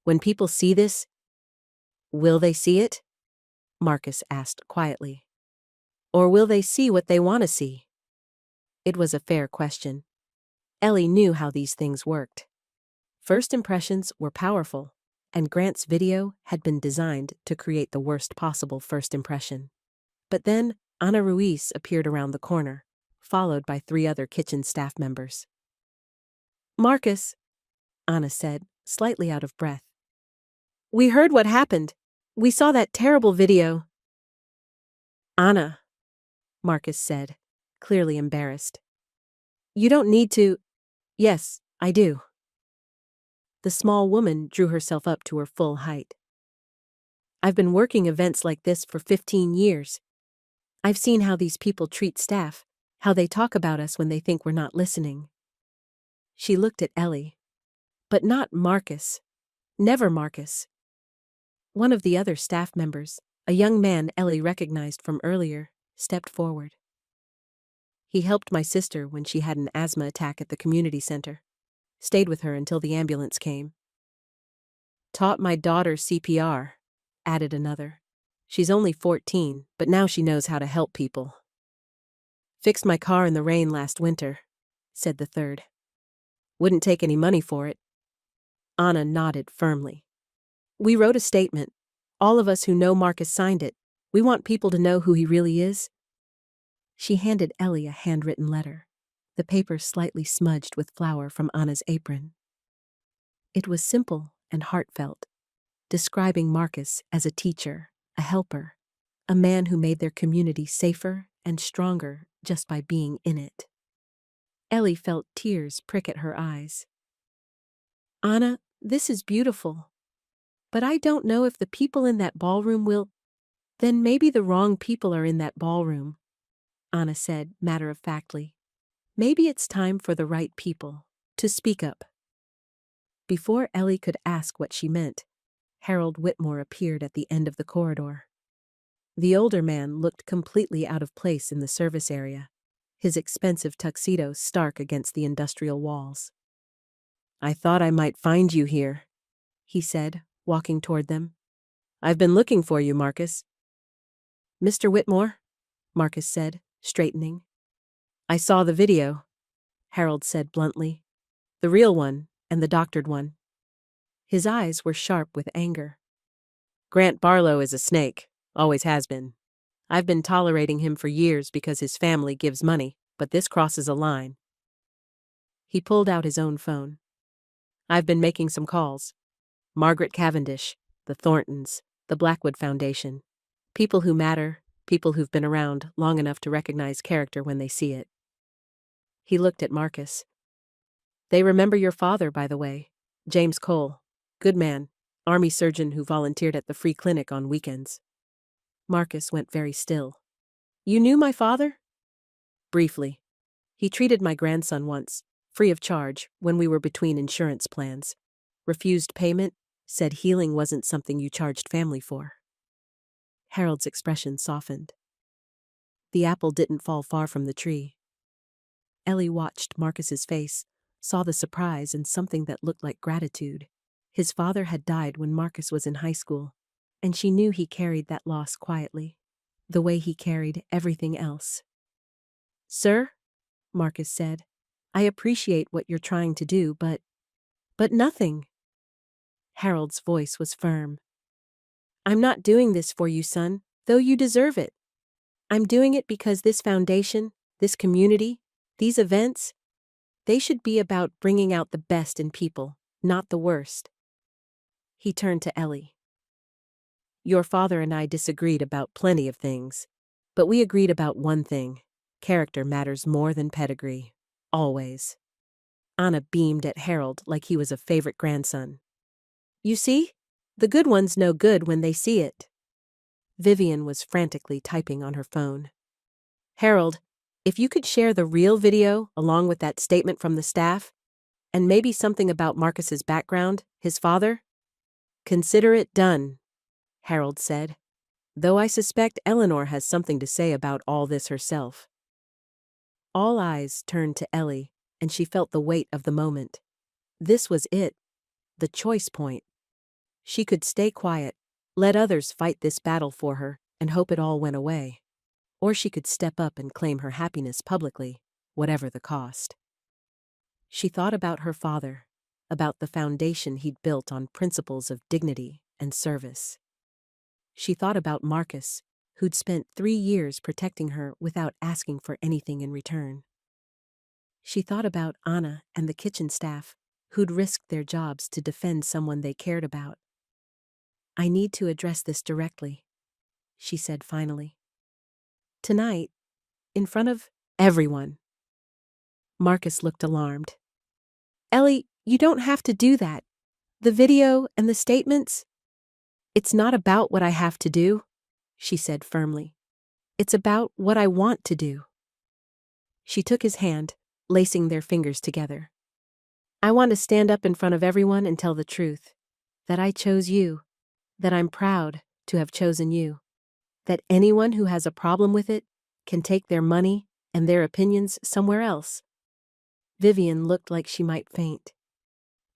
"When people see this, will they see it?" Marcus asked quietly. "Or will they see what they want to see?" It was a fair question. Ellie knew how these things worked. First impressions were powerful, and Grant's video had been designed to create the worst possible first impression. But then Ana Ruiz appeared around the corner, followed by 3 other kitchen staff members. "Marcus," Ana said, slightly out of breath. "We heard what happened. We saw that terrible video." "Ana," Marcus said, clearly embarrassed. "You don't need to—" "Yes, I do." The small woman drew herself up to her full height. "I've been working events like this for 15 years. I've seen how these people treat staff, how they talk about us when they think we're not listening." She looked at Ellie. But not Marcus. Never Marcus. One of the other staff members, a young man Ellie recognized from earlier, stepped forward. "He helped my sister when she had an asthma attack at the community center. Stayed with her until the ambulance came." "Taught my daughter CPR," added another. "She's only 14, but now she knows how to help people." "Fixed my car in the rain last winter," said the third. "Wouldn't take any money for it." Anna nodded firmly. "We wrote a statement. All of us who know Marcus signed it. We want people to know who he really is." She handed Ellie a handwritten letter, the paper slightly smudged with flour from Anna's apron. It was simple and heartfelt, describing Marcus as a teacher, a helper, a man who made their community safer and stronger just by being in it. Ellie felt tears prick at her eyes. "Anna, this is beautiful. But I don't know if the people in that ballroom will—" "Then maybe the wrong people are in that ballroom," Anna said matter-of-factly. "Maybe it's time for the right people to speak up." Before Ellie could ask what she meant, Harold Whitmore appeared at the end of the corridor. The older man looked completely out of place in the service area, his expensive tuxedo stark against the industrial walls. "I thought I might find you here," he said, walking toward them. "I've been looking for you, Marcus." "Mr. Whitmore," Marcus said, straightening. "I saw the video," Harold said bluntly. "The real one and the doctored one." His eyes were sharp with anger. "Grant Barlow is a snake, always has been. I've been tolerating him for years because his family gives money, but this crosses a line." He pulled out his own phone. "I've been making some calls. Margaret Cavendish, the Thorntons, the Blackwood Foundation. People who matter, people who've been around long enough to recognize character when they see it." He looked at Marcus. "They remember your father, by the way. James Cole. Good man. Army surgeon who volunteered at the free clinic on weekends." Marcus went very still. "You knew my father?" "Briefly. He treated my grandson once, free of charge, when we were between insurance plans. Refused payment, said healing wasn't something you charged family for." Harold's expression softened. The apple didn't fall far from the tree. Ellie watched Marcus's face, saw the surprise and something that looked like gratitude. His father had died when Marcus was in high school, and she knew he carried that loss quietly. the way he carried everything else. "Sir," Marcus said, "I appreciate what you're trying to do, but nothing." Harold's voice was firm. "I'm not doing this for you, son, though you deserve it. I'm doing it because this foundation, this community, these events, they should be about bringing out the best in people, not the worst." He turned to Ellie. "Your father and I disagreed about plenty of things, but we agreed about one thing. Character matters more than pedigree. Always." Anna beamed at Harold like he was a favorite grandson. "You see? The good ones know good when they see it." Vivian was frantically typing on her phone. "Harold, if you could share the real video along with that statement from the staff, and maybe something about Marcus's background, his father." "Consider it done," Harold said, "though I suspect Eleanor has something to say about all this herself." All eyes turned to Ellie, and she felt the weight of the moment. This was it, the choice point. She could stay quiet, let others fight this battle for her, and hope it all went away. Or she could step up and claim her happiness publicly, whatever the cost. She thought about her father, about the foundation he'd built on principles of dignity and service. She thought about Marcus, who'd spent 3 years protecting her without asking for anything in return. She thought about Anna and the kitchen staff, who'd risked their jobs to defend someone they cared about. "I need to address this directly," she said finally. "Tonight, in front of everyone." Marcus looked alarmed. "Ellie, you don't have to do that. The video and the statements—" "It's not about what I have to do," she said firmly. "It's about what I want to do." She took his hand, lacing their fingers together. "I want to stand up in front of everyone and tell the truth. That I chose you. That I'm proud to have chosen you. That anyone who has a problem with it can take their money and their opinions somewhere else." Vivian looked like she might faint.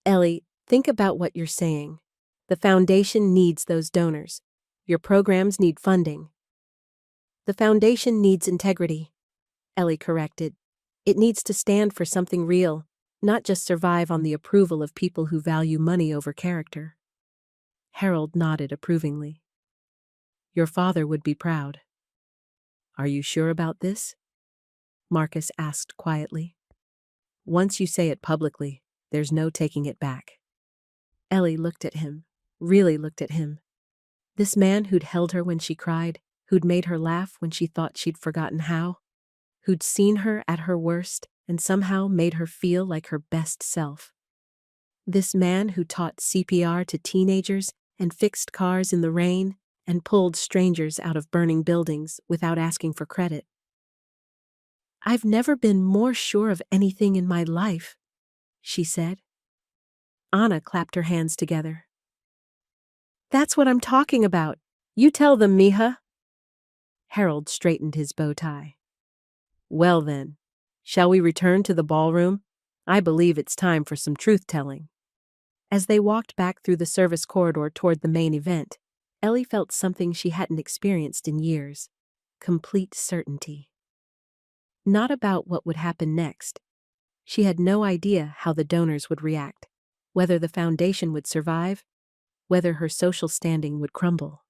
"Ellie, think about what you're saying. The foundation needs those donors. Your programs need funding." "The foundation needs integrity," Ellie corrected. "It needs to stand for something real, not just survive on the approval of people who value money over character." Harold nodded approvingly. "Your father would be proud." "Are you sure about this?" Marcus asked quietly. "Once you say it publicly, there's no taking it back." Ellie looked at him, really looked at him. This man who'd held her when she cried, who'd made her laugh when she thought she'd forgotten how, who'd seen her at her worst and somehow made her feel like her best self. This man who taught CPR to teenagers and fixed cars in the rain and pulled strangers out of burning buildings without asking for credit. "I've never been more sure of anything in my life," she said. Anna clapped her hands together. "That's what I'm talking about. You tell them, Mija." Harold straightened his bow tie. "Well then, shall we return to the ballroom? I believe it's time for some truth-telling." As they walked back through the service corridor toward the main event, Ellie felt something she hadn't experienced in years: complete certainty. Not about what would happen next. She had no idea how the donors would react, whether the foundation would survive, whether her social standing would crumble.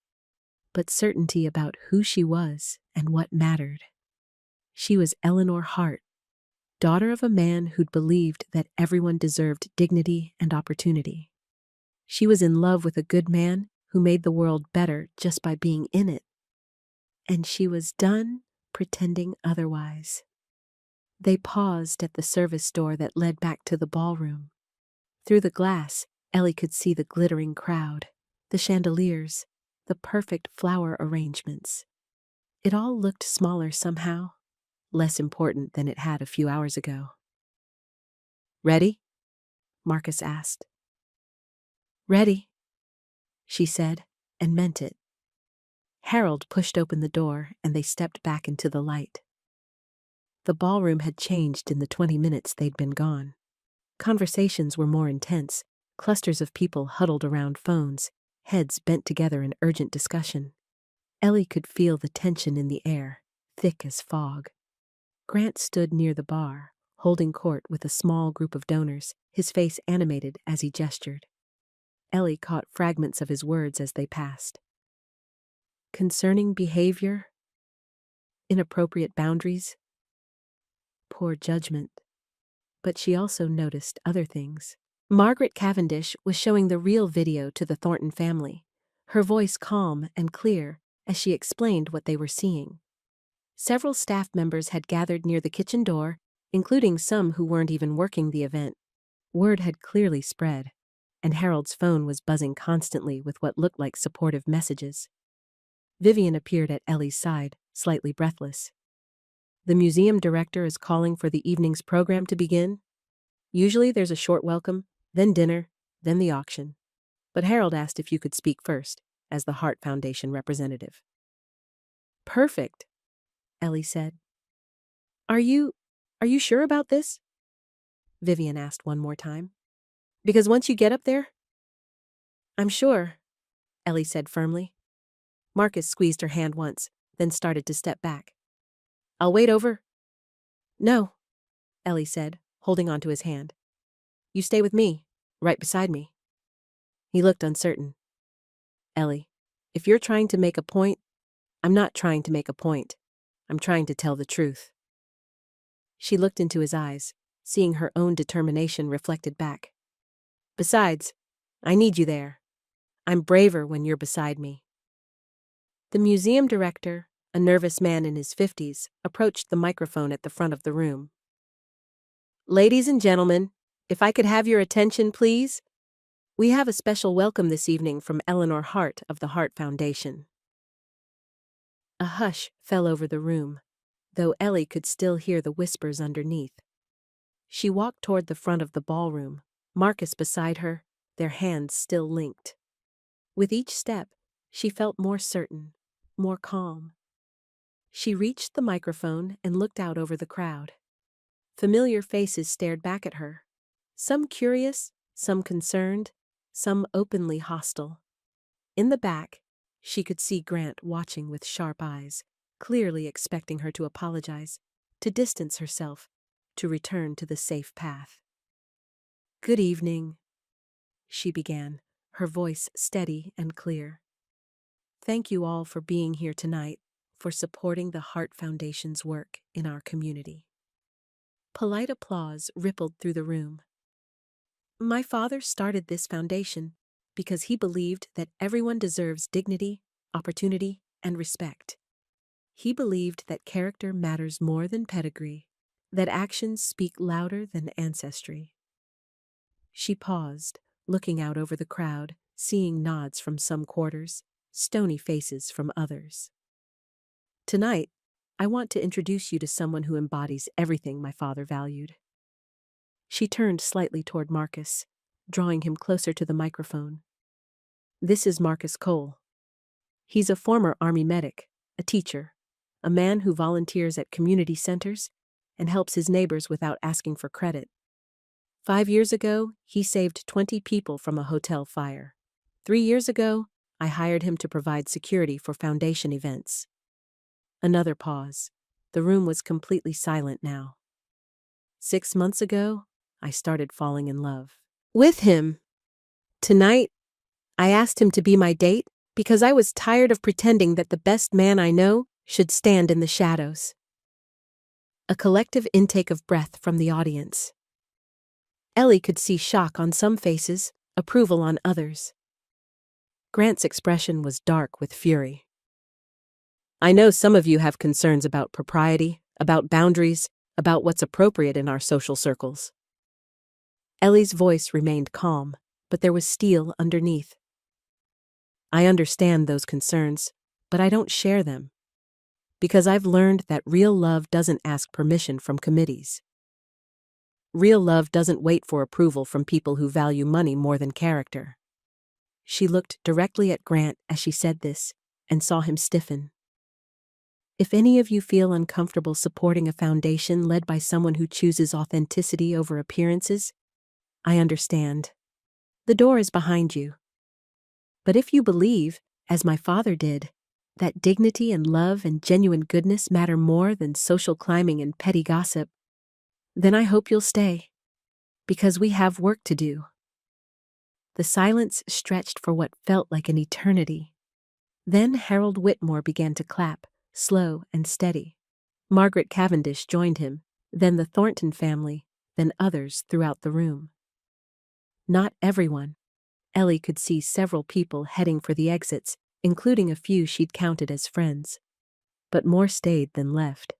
But certainty about who she was and what mattered. She was Eleanor Hart, daughter of a man who'd believed that everyone deserved dignity and opportunity. She was in love with a good man who made the world better just by being in it. And she was done pretending otherwise. They paused at the service door that led back to the ballroom. Through the glass, Ellie could see the glittering crowd, the chandeliers, the perfect flower arrangements. It all looked smaller somehow, less important than it had a few hours ago. "Ready?" Marcus asked. "Ready," she said, and meant it. Harold pushed open the door, and they stepped back into the light. The ballroom had changed in the 20 minutes they'd been gone. Conversations were more intense, clusters of people huddled around phones, heads bent together in urgent discussion. Ellie could feel the tension in the air, thick as fog. Grant stood near the bar, holding court with a small group of donors, his face animated as he gestured. Ellie caught fragments of his words as they passed. Concerning behavior, inappropriate boundaries, poor judgment. But she also noticed other things. Margaret Cavendish was showing the real video to the Thornton family, her voice calm and clear as she explained what they were seeing. Several staff members had gathered near the kitchen door, including some who weren't even working the event. Word had clearly spread, and Harold's phone was buzzing constantly with what looked like supportive messages. Vivian appeared at Ellie's side, slightly breathless. The museum director is calling for the evening's program to begin. Usually there's a short welcome, then dinner, then the auction. But Harold asked if you could speak first, as the Hart Foundation representative. Perfect, Ellie said. Are you sure about this? Vivian asked one more time. Because once you get up there? I'm sure, Ellie said firmly. Marcus squeezed her hand once, then started to step back. I'll wait over. No, Ellie said, holding onto his hand. You stay with me, right beside me. He looked uncertain. Ellie, if you're trying to make a point, I'm not trying to make a point. I'm trying to tell the truth. She looked into his eyes, seeing her own determination reflected back. Besides, I need you there. I'm braver when you're beside me. The museum director, a nervous man in his 50s, approached the microphone at the front of the room. Ladies and gentlemen, if I could have your attention, please. We have a special welcome this evening from Eleanor Hart of the Hart Foundation. A hush fell over the room, though Ellie could still hear the whispers underneath. She walked toward the front of the ballroom, Marcus beside her, their hands still linked. With each step, she felt more certain, more calm. She reached the microphone and looked out over the crowd. Familiar faces stared back at her, some curious, some concerned, some openly hostile. In the back, she could see Grant watching with sharp eyes, clearly expecting her to apologize, to distance herself, to return to the safe path. Good evening, she began, her voice steady and clear. Thank you all for being here tonight, for supporting the Hart Foundation's work in our community. Polite applause rippled through the room. My father started this foundation because he believed that everyone deserves dignity, opportunity, and respect. He believed that character matters more than pedigree, that actions speak louder than ancestry. She paused, looking out over the crowd, seeing nods from some quarters, stony faces from others. Tonight, I want to introduce you to someone who embodies everything my father valued. She turned slightly toward Marcus, drawing him closer to the microphone. This is Marcus Cole. He's a former Army medic, a teacher, a man who volunteers at community centers and helps his neighbors without asking for credit. 5 years ago, he saved 20 people from a hotel fire. 3 years ago, I hired him to provide security for foundation events. Another pause. The room was completely silent now. 6 months ago, I started falling in love with him. Tonight, I asked him to be my date because I was tired of pretending that the best man I know should stand in the shadows. A collective intake of breath from the audience. Ellie could see shock on some faces, approval on others. Grant's expression was dark with fury. I know some of you have concerns about propriety, about boundaries, about what's appropriate in our social circles. Ellie's voice remained calm, but there was steel underneath. I understand those concerns, but I don't share them. Because I've learned that real love doesn't ask permission from committees. Real love doesn't wait for approval from people who value money more than character. She looked directly at Grant as she said this, and saw him stiffen. If any of you feel uncomfortable supporting a foundation led by someone who chooses authenticity over appearances, I understand. The door is behind you. But if you believe, as my father did, that dignity and love and genuine goodness matter more than social climbing and petty gossip, then I hope you'll stay, because we have work to do." The silence stretched for what felt like an eternity. Then Harold Whitmore began to clap, slow and steady. Margaret Cavendish joined him, then the Thornton family, then others throughout the room. Not everyone. Ellie could see several people heading for the exits, including a few she'd counted as friends. But more stayed than left.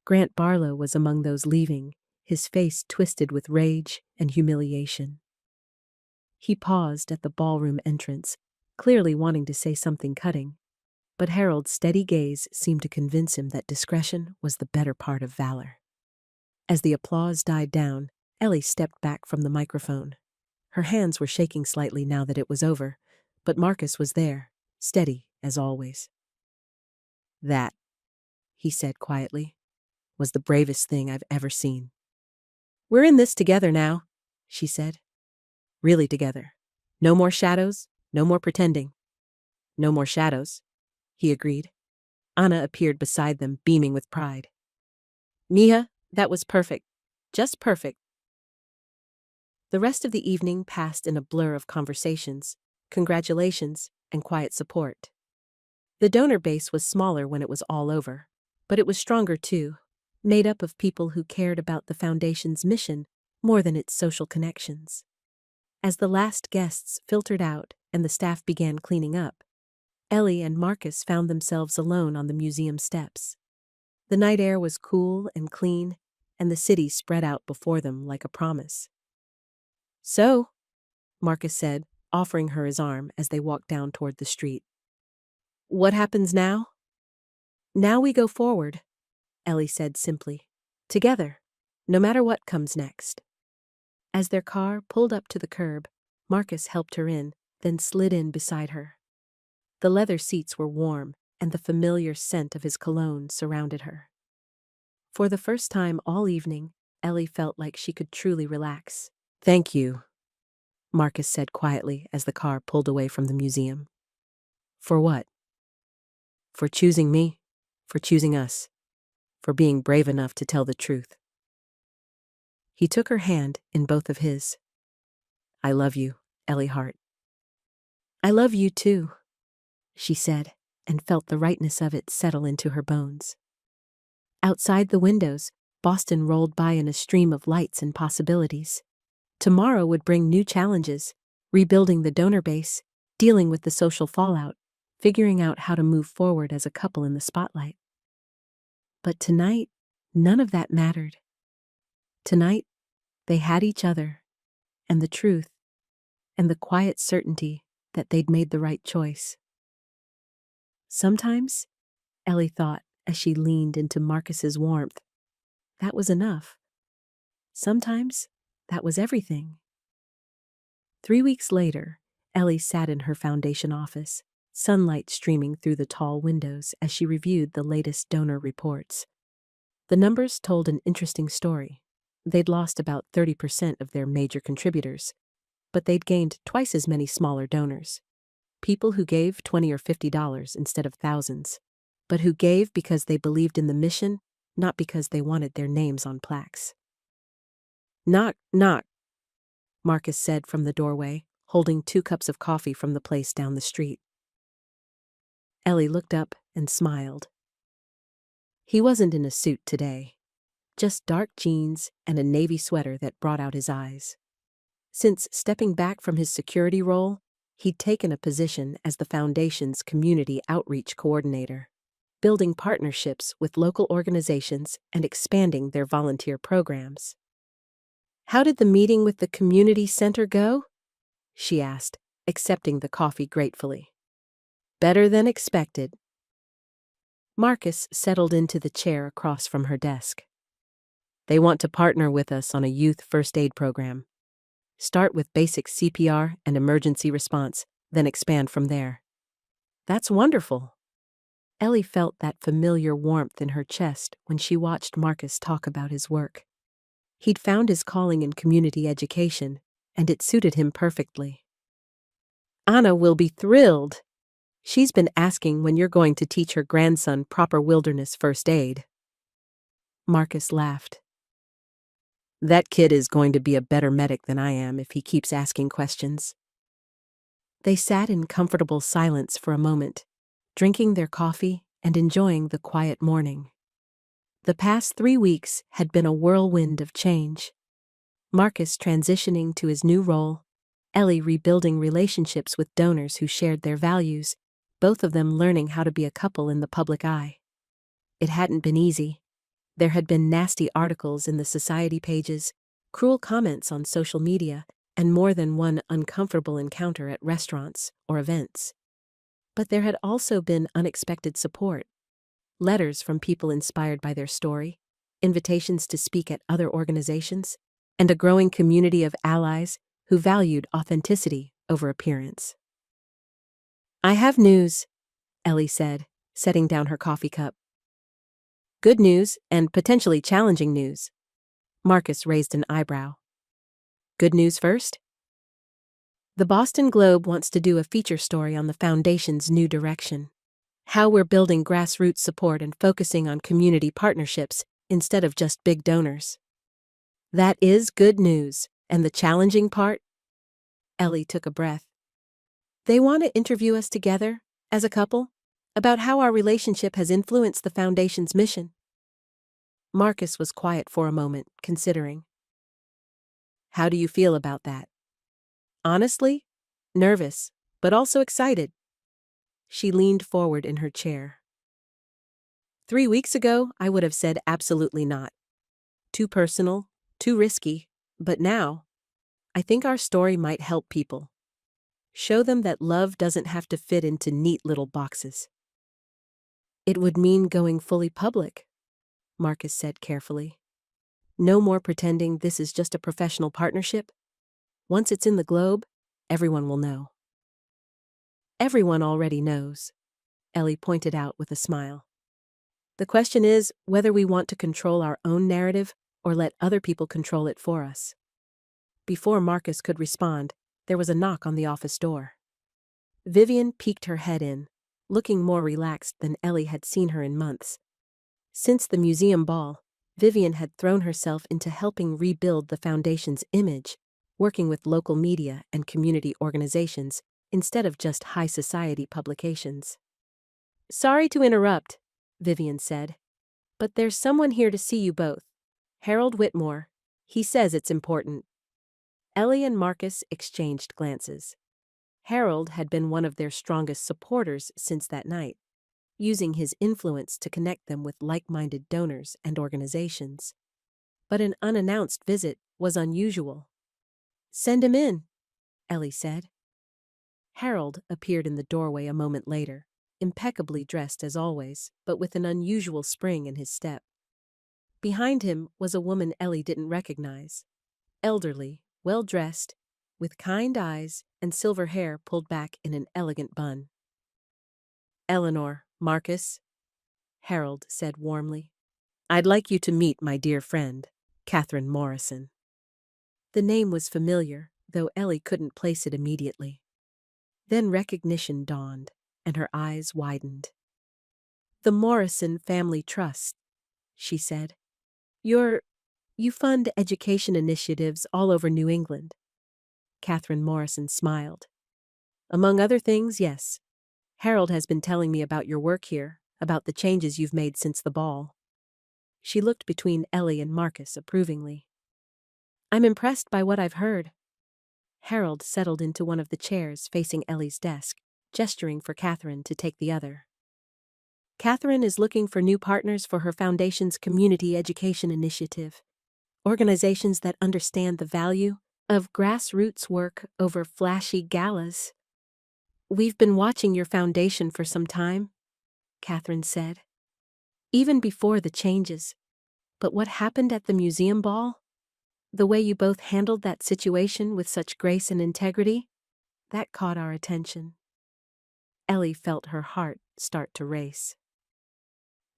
Grant Barlow was among those leaving, his face twisted with rage and humiliation. He paused at the ballroom entrance, clearly wanting to say something cutting, but Harold's steady gaze seemed to convince him that discretion was the better part of valor. As the applause died down, Ellie stepped back from the microphone. Her hands were shaking slightly now that it was over, but Marcus was there, steady as always. "That," he said quietly, "was the bravest thing I've ever seen." "We're in this together now," she said. "Really together. No more shadows, no more pretending." "No more shadows," he agreed. Anna appeared beside them, beaming with pride. "Mija, that was perfect. Just perfect." The rest of the evening passed in a blur of conversations, congratulations, and quiet support. The donor base was smaller when it was all over, but it was stronger too, made up of people who cared about the foundation's mission more than its social connections. As the last guests filtered out and the staff began cleaning up, Ellie and Marcus found themselves alone on the museum steps. The night air was cool and clean, and the city spread out before them like a promise. "So," Marcus said, offering her his arm as they walked down toward the street. "What happens now?" "Now we go forward," Ellie said simply. "Together, no matter what comes next." As their car pulled up to the curb, Marcus helped her in, then slid in beside her. The leather seats were warm, and the familiar scent of his cologne surrounded her. For the first time all evening, Ellie felt like she could truly relax. "Thank you," Marcus said quietly as the car pulled away from the museum. "For what?" "For choosing me, for choosing us, for being brave enough to tell the truth." He took her hand in both of his. "I love you, Ellie Hart." "I love you too," she said, and felt the rightness of it settle into her bones. Outside the windows, Boston rolled by in a stream of lights and possibilities. Tomorrow would bring new challenges, rebuilding the donor base, dealing with the social fallout, figuring out how to move forward as a couple in the spotlight. But tonight, none of that mattered. Tonight, they had each other, and the truth, and the quiet certainty that they'd made the right choice. Sometimes, Ellie thought as she leaned into Marcus's warmth, that was enough. Sometimes, that was everything. 3 weeks later, Ellie sat in her foundation office, sunlight streaming through the tall windows as she reviewed the latest donor reports. The numbers told an interesting story. They'd lost about 30% of their major contributors, but they'd gained twice as many smaller donors. People who gave $20 or $50 instead of thousands, but who gave because they believed in the mission, not because they wanted their names on plaques. "Knock, knock," Marcus said from the doorway, holding 2 cups of coffee from the place down the street. Ellie looked up and smiled. He wasn't in a suit today, just dark jeans and a navy sweater that brought out his eyes. Since stepping back from his security role, he'd taken a position as the Foundation's community outreach coordinator, building partnerships with local organizations and expanding their volunteer programs. "How did the meeting with the community center go?" she asked, accepting the coffee gratefully. "Better than expected." Marcus settled into the chair across from her desk. "They want to partner with us on a youth first aid program. Start with basic CPR and emergency response, then expand from there." "That's wonderful." Ellie felt that familiar warmth in her chest when she watched Marcus talk about his work. He'd found his calling in community education, and it suited him perfectly. "Anna will be thrilled," She's been asking when you're going to teach her grandson proper wilderness first aid. Marcus laughed. That kid is going to be a better medic than I am if he keeps asking questions. They sat in comfortable silence for a moment, drinking their coffee and enjoying the quiet morning. The past 3 weeks had been a whirlwind of change. Marcus transitioning to his new role, Ellie rebuilding relationships with donors who shared their values, both of them learning how to be a couple in the public eye. It hadn't been easy. There had been nasty articles in the society pages, cruel comments on social media, and more than one uncomfortable encounter at restaurants or events. But there had also been unexpected support. Letters from people inspired by their story, invitations to speak at other organizations, and a growing community of allies who valued authenticity over appearance. I have news, Ellie said, setting down her coffee cup. Good news and potentially challenging news. Marcus raised an eyebrow. Good news first? The Boston Globe wants to do a feature story on the Foundation's new direction. How we're building grassroots support and focusing on community partnerships instead of just big donors. That is good news. And the challenging part? Ellie took a breath. They want to interview us together, as a couple, about how our relationship has influenced the Foundation's mission. Marcus was quiet for a moment, considering. How do you feel about that? Honestly, nervous, but also excited. She leaned forward in her chair. 3 weeks ago, I would have said absolutely not. Too personal, too risky, but now, I think our story might help people. Show them that love doesn't have to fit into neat little boxes. It would mean going fully public, Marcus said carefully. No more pretending this is just a professional partnership. Once it's in the Globe, everyone will know. Everyone already knows, Ellie pointed out with a smile. The question is whether we want to control our own narrative or let other people control it for us. Before Marcus could respond, there was a knock on the office door. Vivian peeked her head in, looking more relaxed than Ellie had seen her in months. Since the museum ball, Vivian had thrown herself into helping rebuild the Foundation's image, working with local media and community organizations instead of just high society publications. Sorry to interrupt, Vivian said, but there's someone here to see you both. Harold Whitmore. He says it's important. Ellie and Marcus exchanged glances. Harold had been one of their strongest supporters since that night, using his influence to connect them with like-minded donors and organizations. But an unannounced visit was unusual. Send him in, Ellie said. Harold appeared in the doorway a moment later, impeccably dressed as always, but with an unusual spring in his step. Behind him was a woman Ellie didn't recognize. Elderly, well-dressed, with kind eyes and silver hair pulled back in an elegant bun. Eleanor, Marcus, Harold said warmly. I'd like you to meet my dear friend, Catherine Morrison. The name was familiar, though Ellie couldn't place it immediately. Then recognition dawned, and her eyes widened. The Morrison Family Trust, she said. You fund education initiatives all over New England. Catherine Morrison smiled. Among other things, yes. Harold has been telling me about your work here, about the changes you've made since the ball. She looked between Ellie and Marcus approvingly. I'm impressed by what I've heard. Harold settled into one of the chairs facing Ellie's desk, gesturing for Catherine to take the other. Catherine is looking for new partners for her foundation's community education initiative, organizations that understand the value of grassroots work over flashy galas. We've been watching your foundation for some time, Catherine said. Even before the changes. But what happened at the museum ball? The way you both handled that situation with such grace and integrity? That caught our attention. Ellie felt her heart start to race.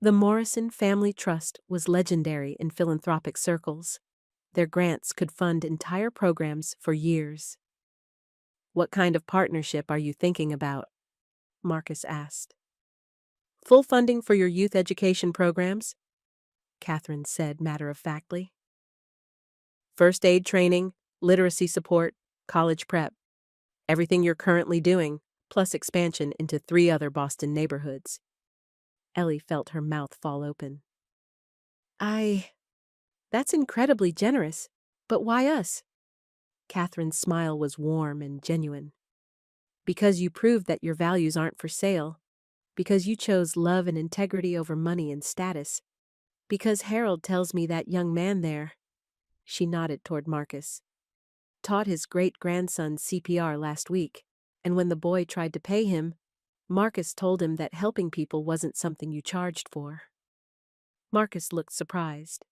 The Morrison Family Trust was legendary in philanthropic circles. Their grants could fund entire programs for years. What kind of partnership are you thinking about? Marcus asked. Full funding for your youth education programs, Catherine said matter-of-factly. First aid training, literacy support, college prep. Everything you're currently doing, plus expansion into 3 other Boston neighborhoods. Ellie felt her mouth fall open. That's incredibly generous, but why us? Catherine's smile was warm and genuine. Because you proved that your values aren't for sale. Because you chose love and integrity over money and status. Because Harold tells me that young man there, she nodded toward Marcus, taught his great-grandson CPR last week, and when the boy tried to pay him, Marcus told him that helping people wasn't something you charged for. Marcus looked surprised.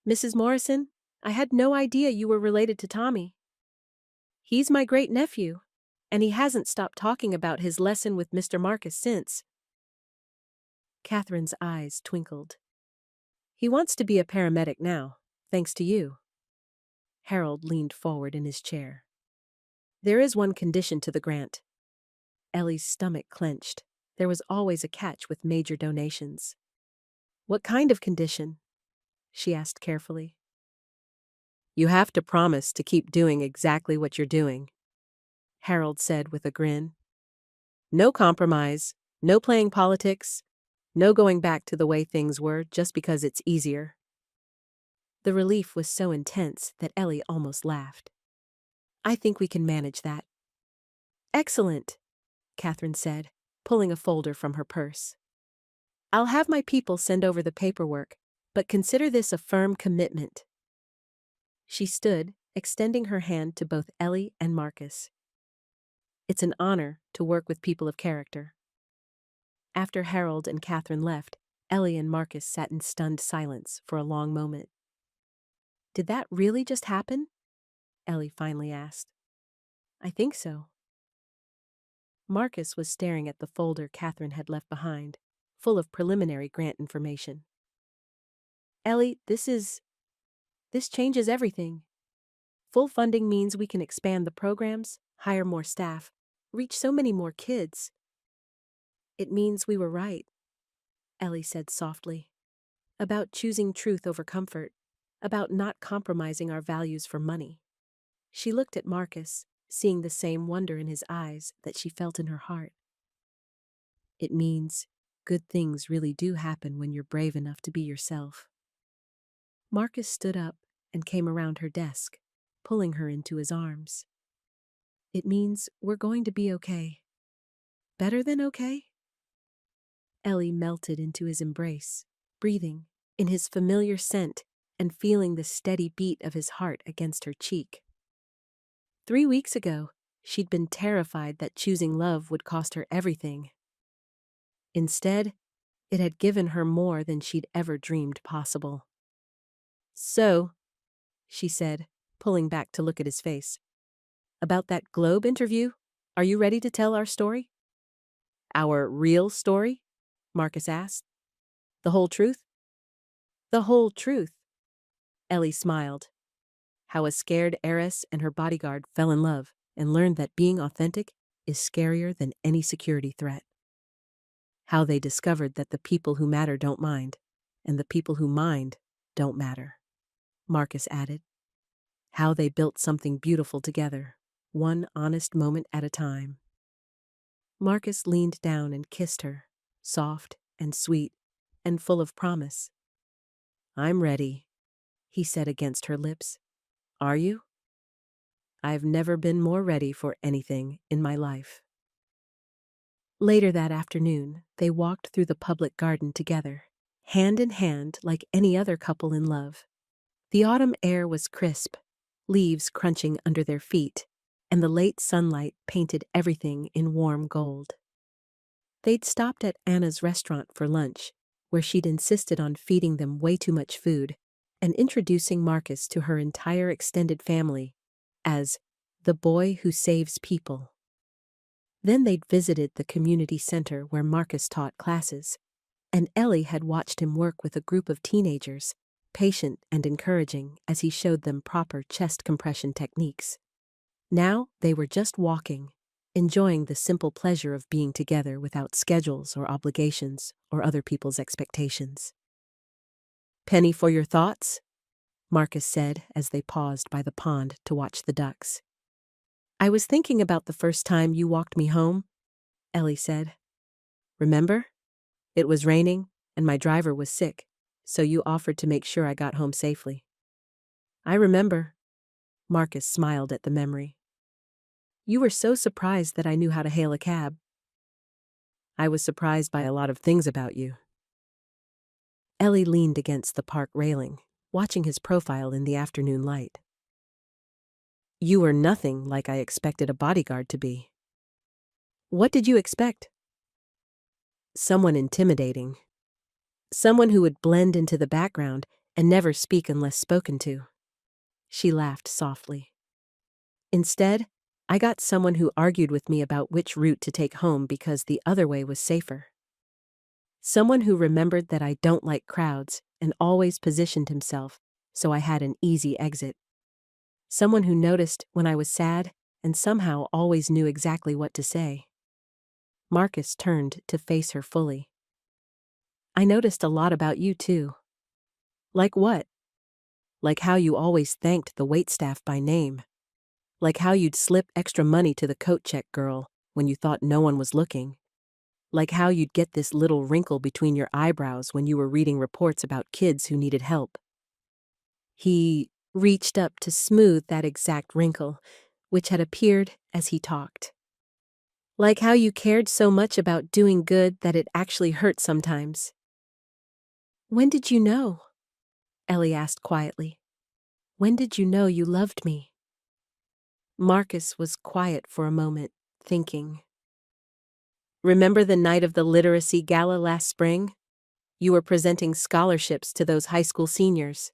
Mrs. Morrison, I had no idea you were related to Tommy. He's my great-nephew, and he hasn't stopped talking about his lesson with Mr. Marcus since. Catherine's eyes twinkled. He wants to be a paramedic now, thanks to you. Harold leaned forward in his chair. There is one condition to the grant. Ellie's stomach clenched. There was always a catch with major donations. What kind of condition? She asked carefully. You have to promise to keep doing exactly what you're doing, Harold said with a grin. No compromise, no playing politics, no going back to the way things were just because it's easier. The relief was so intense that Ellie almost laughed. I think we can manage that. Excellent, Catherine said, pulling a folder from her purse. I'll have my people send over the paperwork, but consider this a firm commitment. She stood, extending her hand to both Ellie and Marcus. It's an honor to work with people of character. After Harold and Catherine left, Ellie and Marcus sat in stunned silence for a long moment. Did that really just happen? Ellie finally asked. I think so. Marcus was staring at the folder Catherine had left behind, full of preliminary grant information. Ellie, this changes everything. Full funding means we can expand the programs, hire more staff, reach so many more kids. It means we were right, Ellie said softly, about choosing truth over comfort, about not compromising our values for money. She looked at Marcus, seeing the same wonder in his eyes that she felt in her heart. It means good things really do happen when you're brave enough to be yourself. Marcus stood up and came around her desk, pulling her into his arms. It means we're going to be okay. Better than okay? Ellie melted into his embrace, breathing in his familiar scent and feeling the steady beat of his heart against her cheek. 3 weeks ago, she'd been terrified that choosing love would cost her everything. Instead, it had given her more than she'd ever dreamed possible. So, she said, pulling back to look at his face. About that Globe interview, are you ready to tell our story? Our real story? Marcus asked. The whole truth? The whole truth. Ellie smiled. How a scared heiress and her bodyguard fell in love and learned that being authentic is scarier than any security threat. How they discovered that the people who matter don't mind, and the people who mind don't matter. Marcus added. How they built something beautiful together, one honest moment at a time. Marcus leaned down and kissed her, soft and sweet and full of promise. I'm ready, he said against her lips. Are you? I've never been more ready for anything in my life. Later that afternoon, they walked through the public garden together, hand in hand like any other couple in love. The autumn air was crisp, leaves crunching under their feet, and the late sunlight painted everything in warm gold. They'd stopped at Anna's restaurant for lunch, where she'd insisted on feeding them way too much food, and introducing Marcus to her entire extended family as the boy who saves people. Then they'd visited the community center where Marcus taught classes, and Ellie had watched him work with a group of teenagers, patient and encouraging as he showed them proper chest compression techniques. Now they were just walking, enjoying the simple pleasure of being together without schedules or obligations or other people's expectations. "Penny for your thoughts?" Marcus said as they paused by the pond to watch the ducks. "I was thinking about the first time you walked me home," Ellie said. "Remember? It was raining, and my driver was sick, so you offered to make sure I got home safely." "I remember." Marcus smiled at the memory. "You were so surprised that I knew how to hail a cab." "I was surprised by a lot of things about you." Ellie leaned against the park railing, watching his profile in the afternoon light. "You were nothing like I expected a bodyguard to be." "What did you expect?" "Someone intimidating. Someone who would blend into the background and never speak unless spoken to." She laughed softly. "Instead, I got someone who argued with me about which route to take home because the other way was safer. Someone who remembered that I don't like crowds and always positioned himself so I had an easy exit. Someone who noticed when I was sad and somehow always knew exactly what to say." Marcus turned to face her fully. "I noticed a lot about you, too." "Like what?" "Like how you always thanked the waitstaff by name. Like how you'd slip extra money to the coat check girl when you thought no one was looking. Like how you'd get this little wrinkle between your eyebrows when you were reading reports about kids who needed help." He reached up to smooth that exact wrinkle, which had appeared as he talked. "Like how you cared so much about doing good that it actually hurt sometimes." "When did you know?" Ellie asked quietly. "When did you know you loved me?" Marcus was quiet for a moment, thinking. "Remember the night of the literacy gala last spring? You were presenting scholarships to those high school seniors."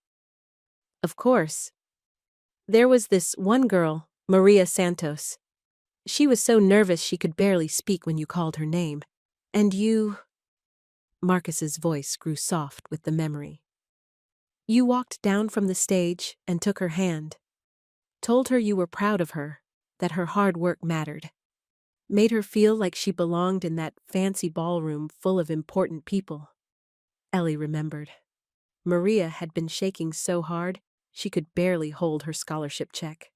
"Of course. There was this one girl, Maria Santos. She was so nervous she could barely speak when you called her name. And you—" Marcus's voice grew soft with the memory. "You walked down from the stage and took her hand. Told her you were proud of her, that her hard work mattered. Made her feel like she belonged in that fancy ballroom full of important people." Ellie remembered. Maria had been shaking so hard she could barely hold her scholarship check.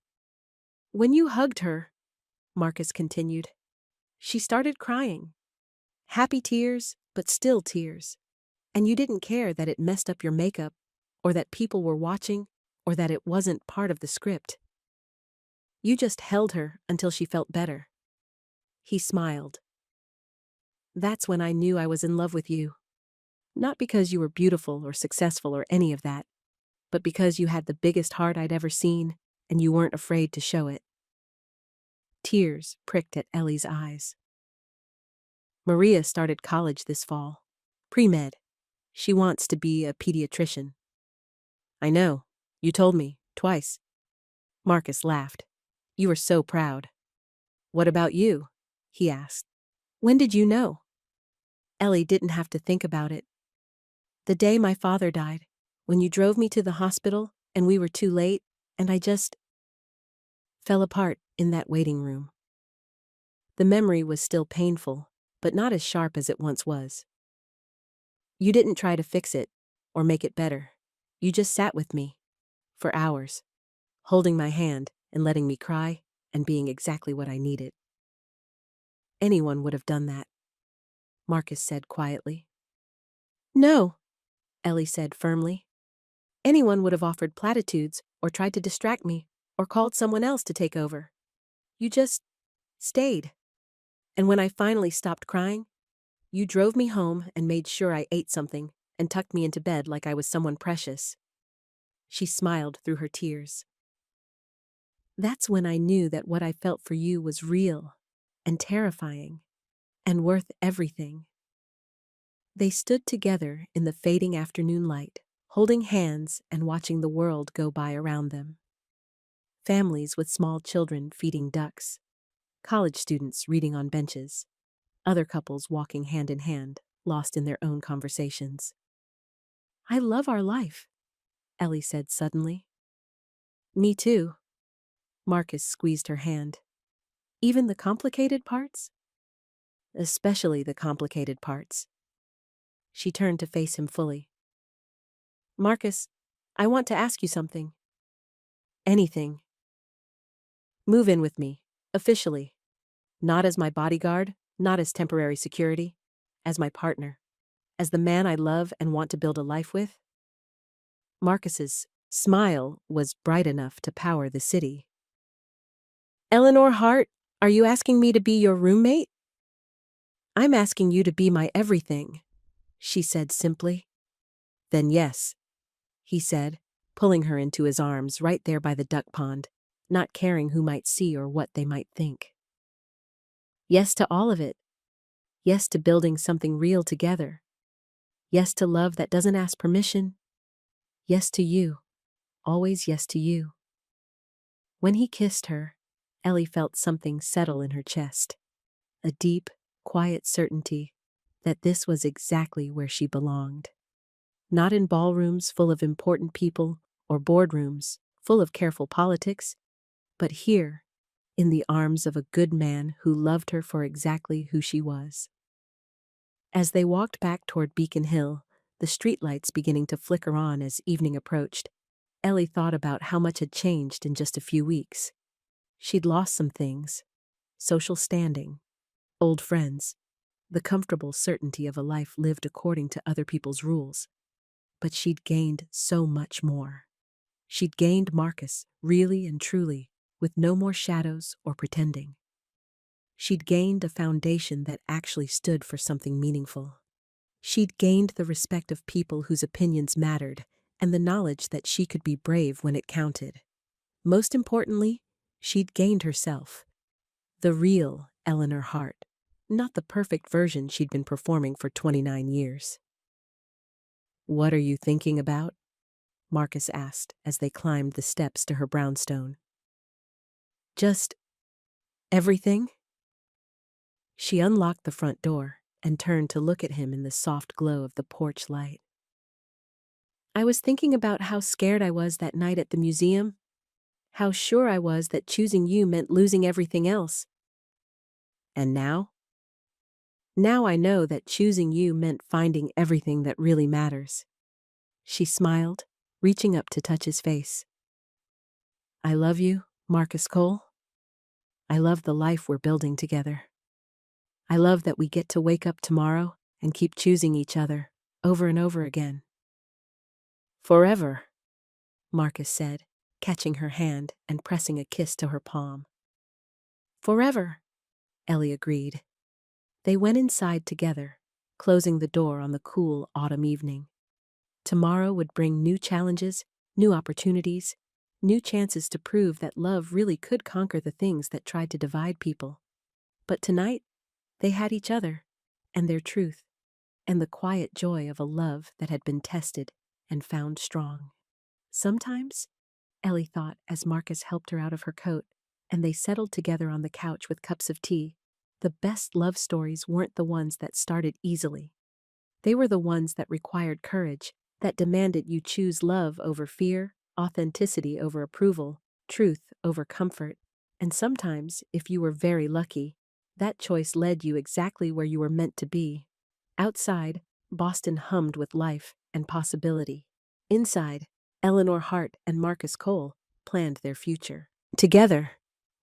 "When you hugged her," Marcus continued, "she started crying. Happy tears, but still tears. And you didn't care that it messed up your makeup, or that people were watching, or that it wasn't part of the script. You just held her until she felt better." He smiled. "That's when I knew I was in love with you. Not because you were beautiful or successful or any of that, but because you had the biggest heart I'd ever seen, and you weren't afraid to show it." Tears pricked at Ellie's eyes. "Maria started college this fall. Pre-med. She wants to be a pediatrician." "I know. You told me, twice." Marcus laughed. "You were so proud." "What about you?" he asked. "When did you know?" Ellie didn't have to think about it. "The day my father died, when you drove me to the hospital and we were too late, and I just fell apart in that waiting room." The memory was still painful, but not as sharp as it once was. "You didn't try to fix it or make it better. You just sat with me for hours, holding my hand and letting me cry and being exactly what I needed." "Anyone would have done that," Marcus said quietly. "No," Ellie said firmly. "Anyone would have offered platitudes or tried to distract me or called someone else to take over. You just stayed. And when I finally stopped crying, you drove me home and made sure I ate something and tucked me into bed like I was someone precious." She smiled through her tears. "That's when I knew that what I felt for you was real and terrifying and worth everything." They stood together in the fading afternoon light, holding hands and watching the world go by around them. Families with small children feeding ducks, college students reading on benches, other couples walking hand in hand, lost in their own conversations. "I love our life," Ellie said suddenly. "Me too." Marcus squeezed her hand. Even the complicated parts? Especially the complicated parts. She turned to face him fully. Marcus, I want to ask you something. Anything. Move in with me, officially. Not as my bodyguard, not as temporary security, as my partner, as the man I love and want to build a life with. Marcus's smile was bright enough to power the city. Eleanor Hart, are you asking me to be your roommate? I'm asking you to be my everything, she said simply. Then yes, he said, pulling her into his arms right there by the duck pond, not caring who might see or what they might think. Yes to all of it. Yes to building something real together. Yes to love that doesn't ask permission. Yes to you. Always yes to you. When he kissed her, Ellie felt something settle in her chest. A deep, quiet certainty that this was exactly where she belonged. Not in ballrooms full of important people or boardrooms full of careful politics, but here, in the arms of a good man who loved her for exactly who she was. As they walked back toward Beacon Hill, the streetlights beginning to flicker on as evening approached, Ellie thought about how much had changed in just a few weeks. She'd lost some things: social standing, old friends, the comfortable certainty of a life lived according to other people's rules. But she'd gained so much more. She'd gained Marcus, really and truly, with no more shadows or pretending. She'd gained a foundation that actually stood for something meaningful. She'd gained the respect of people whose opinions mattered, and the knowledge that she could be brave when it counted. Most importantly, she'd gained herself. The real Eleanor Hart, not the perfect version she'd been performing for 29 years. What are you thinking about? Marcus asked as they climbed the steps to her brownstone. Just everything? She unlocked the front door and turned to look at him in the soft glow of the porch light. I was thinking about how scared I was that night at the museum, how sure I was that choosing you meant losing everything else. And now? Now I know that choosing you meant finding everything that really matters. She smiled, reaching up to touch his face. I love you, Marcus Cole. I love the life we're building together. I love that we get to wake up tomorrow and keep choosing each other over and over again. Forever, Marcus said, catching her hand and pressing a kiss to her palm. Forever, Ellie agreed. They went inside together, closing the door on the cool autumn evening. Tomorrow would bring new challenges, new opportunities, new chances to prove that love really could conquer the things that tried to divide people. But tonight, they had each other, and their truth, and the quiet joy of a love that had been tested and found strong. Sometimes, Ellie thought as Marcus helped her out of her coat, and they settled together on the couch with cups of tea, the best love stories weren't the ones that started easily. They were the ones that required courage, that demanded you choose love over fear, authenticity over approval, truth over comfort, and sometimes, if you were very lucky, that choice led you exactly where you were meant to be. Outside, Boston hummed with life and possibility. Inside, Eleanor Hart and Marcus Cole planned their future. Together,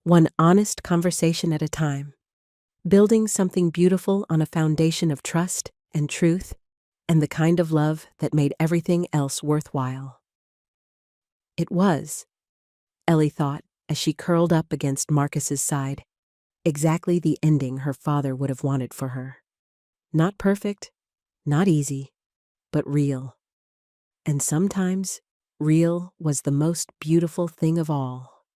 one honest conversation at a time, building something beautiful on a foundation of trust and truth and the kind of love that made everything else worthwhile. It was, Ellie thought as she curled up against Marcus's side, exactly the ending her father would have wanted for her. Not perfect, not easy, but real. And sometimes, real was the most beautiful thing of all.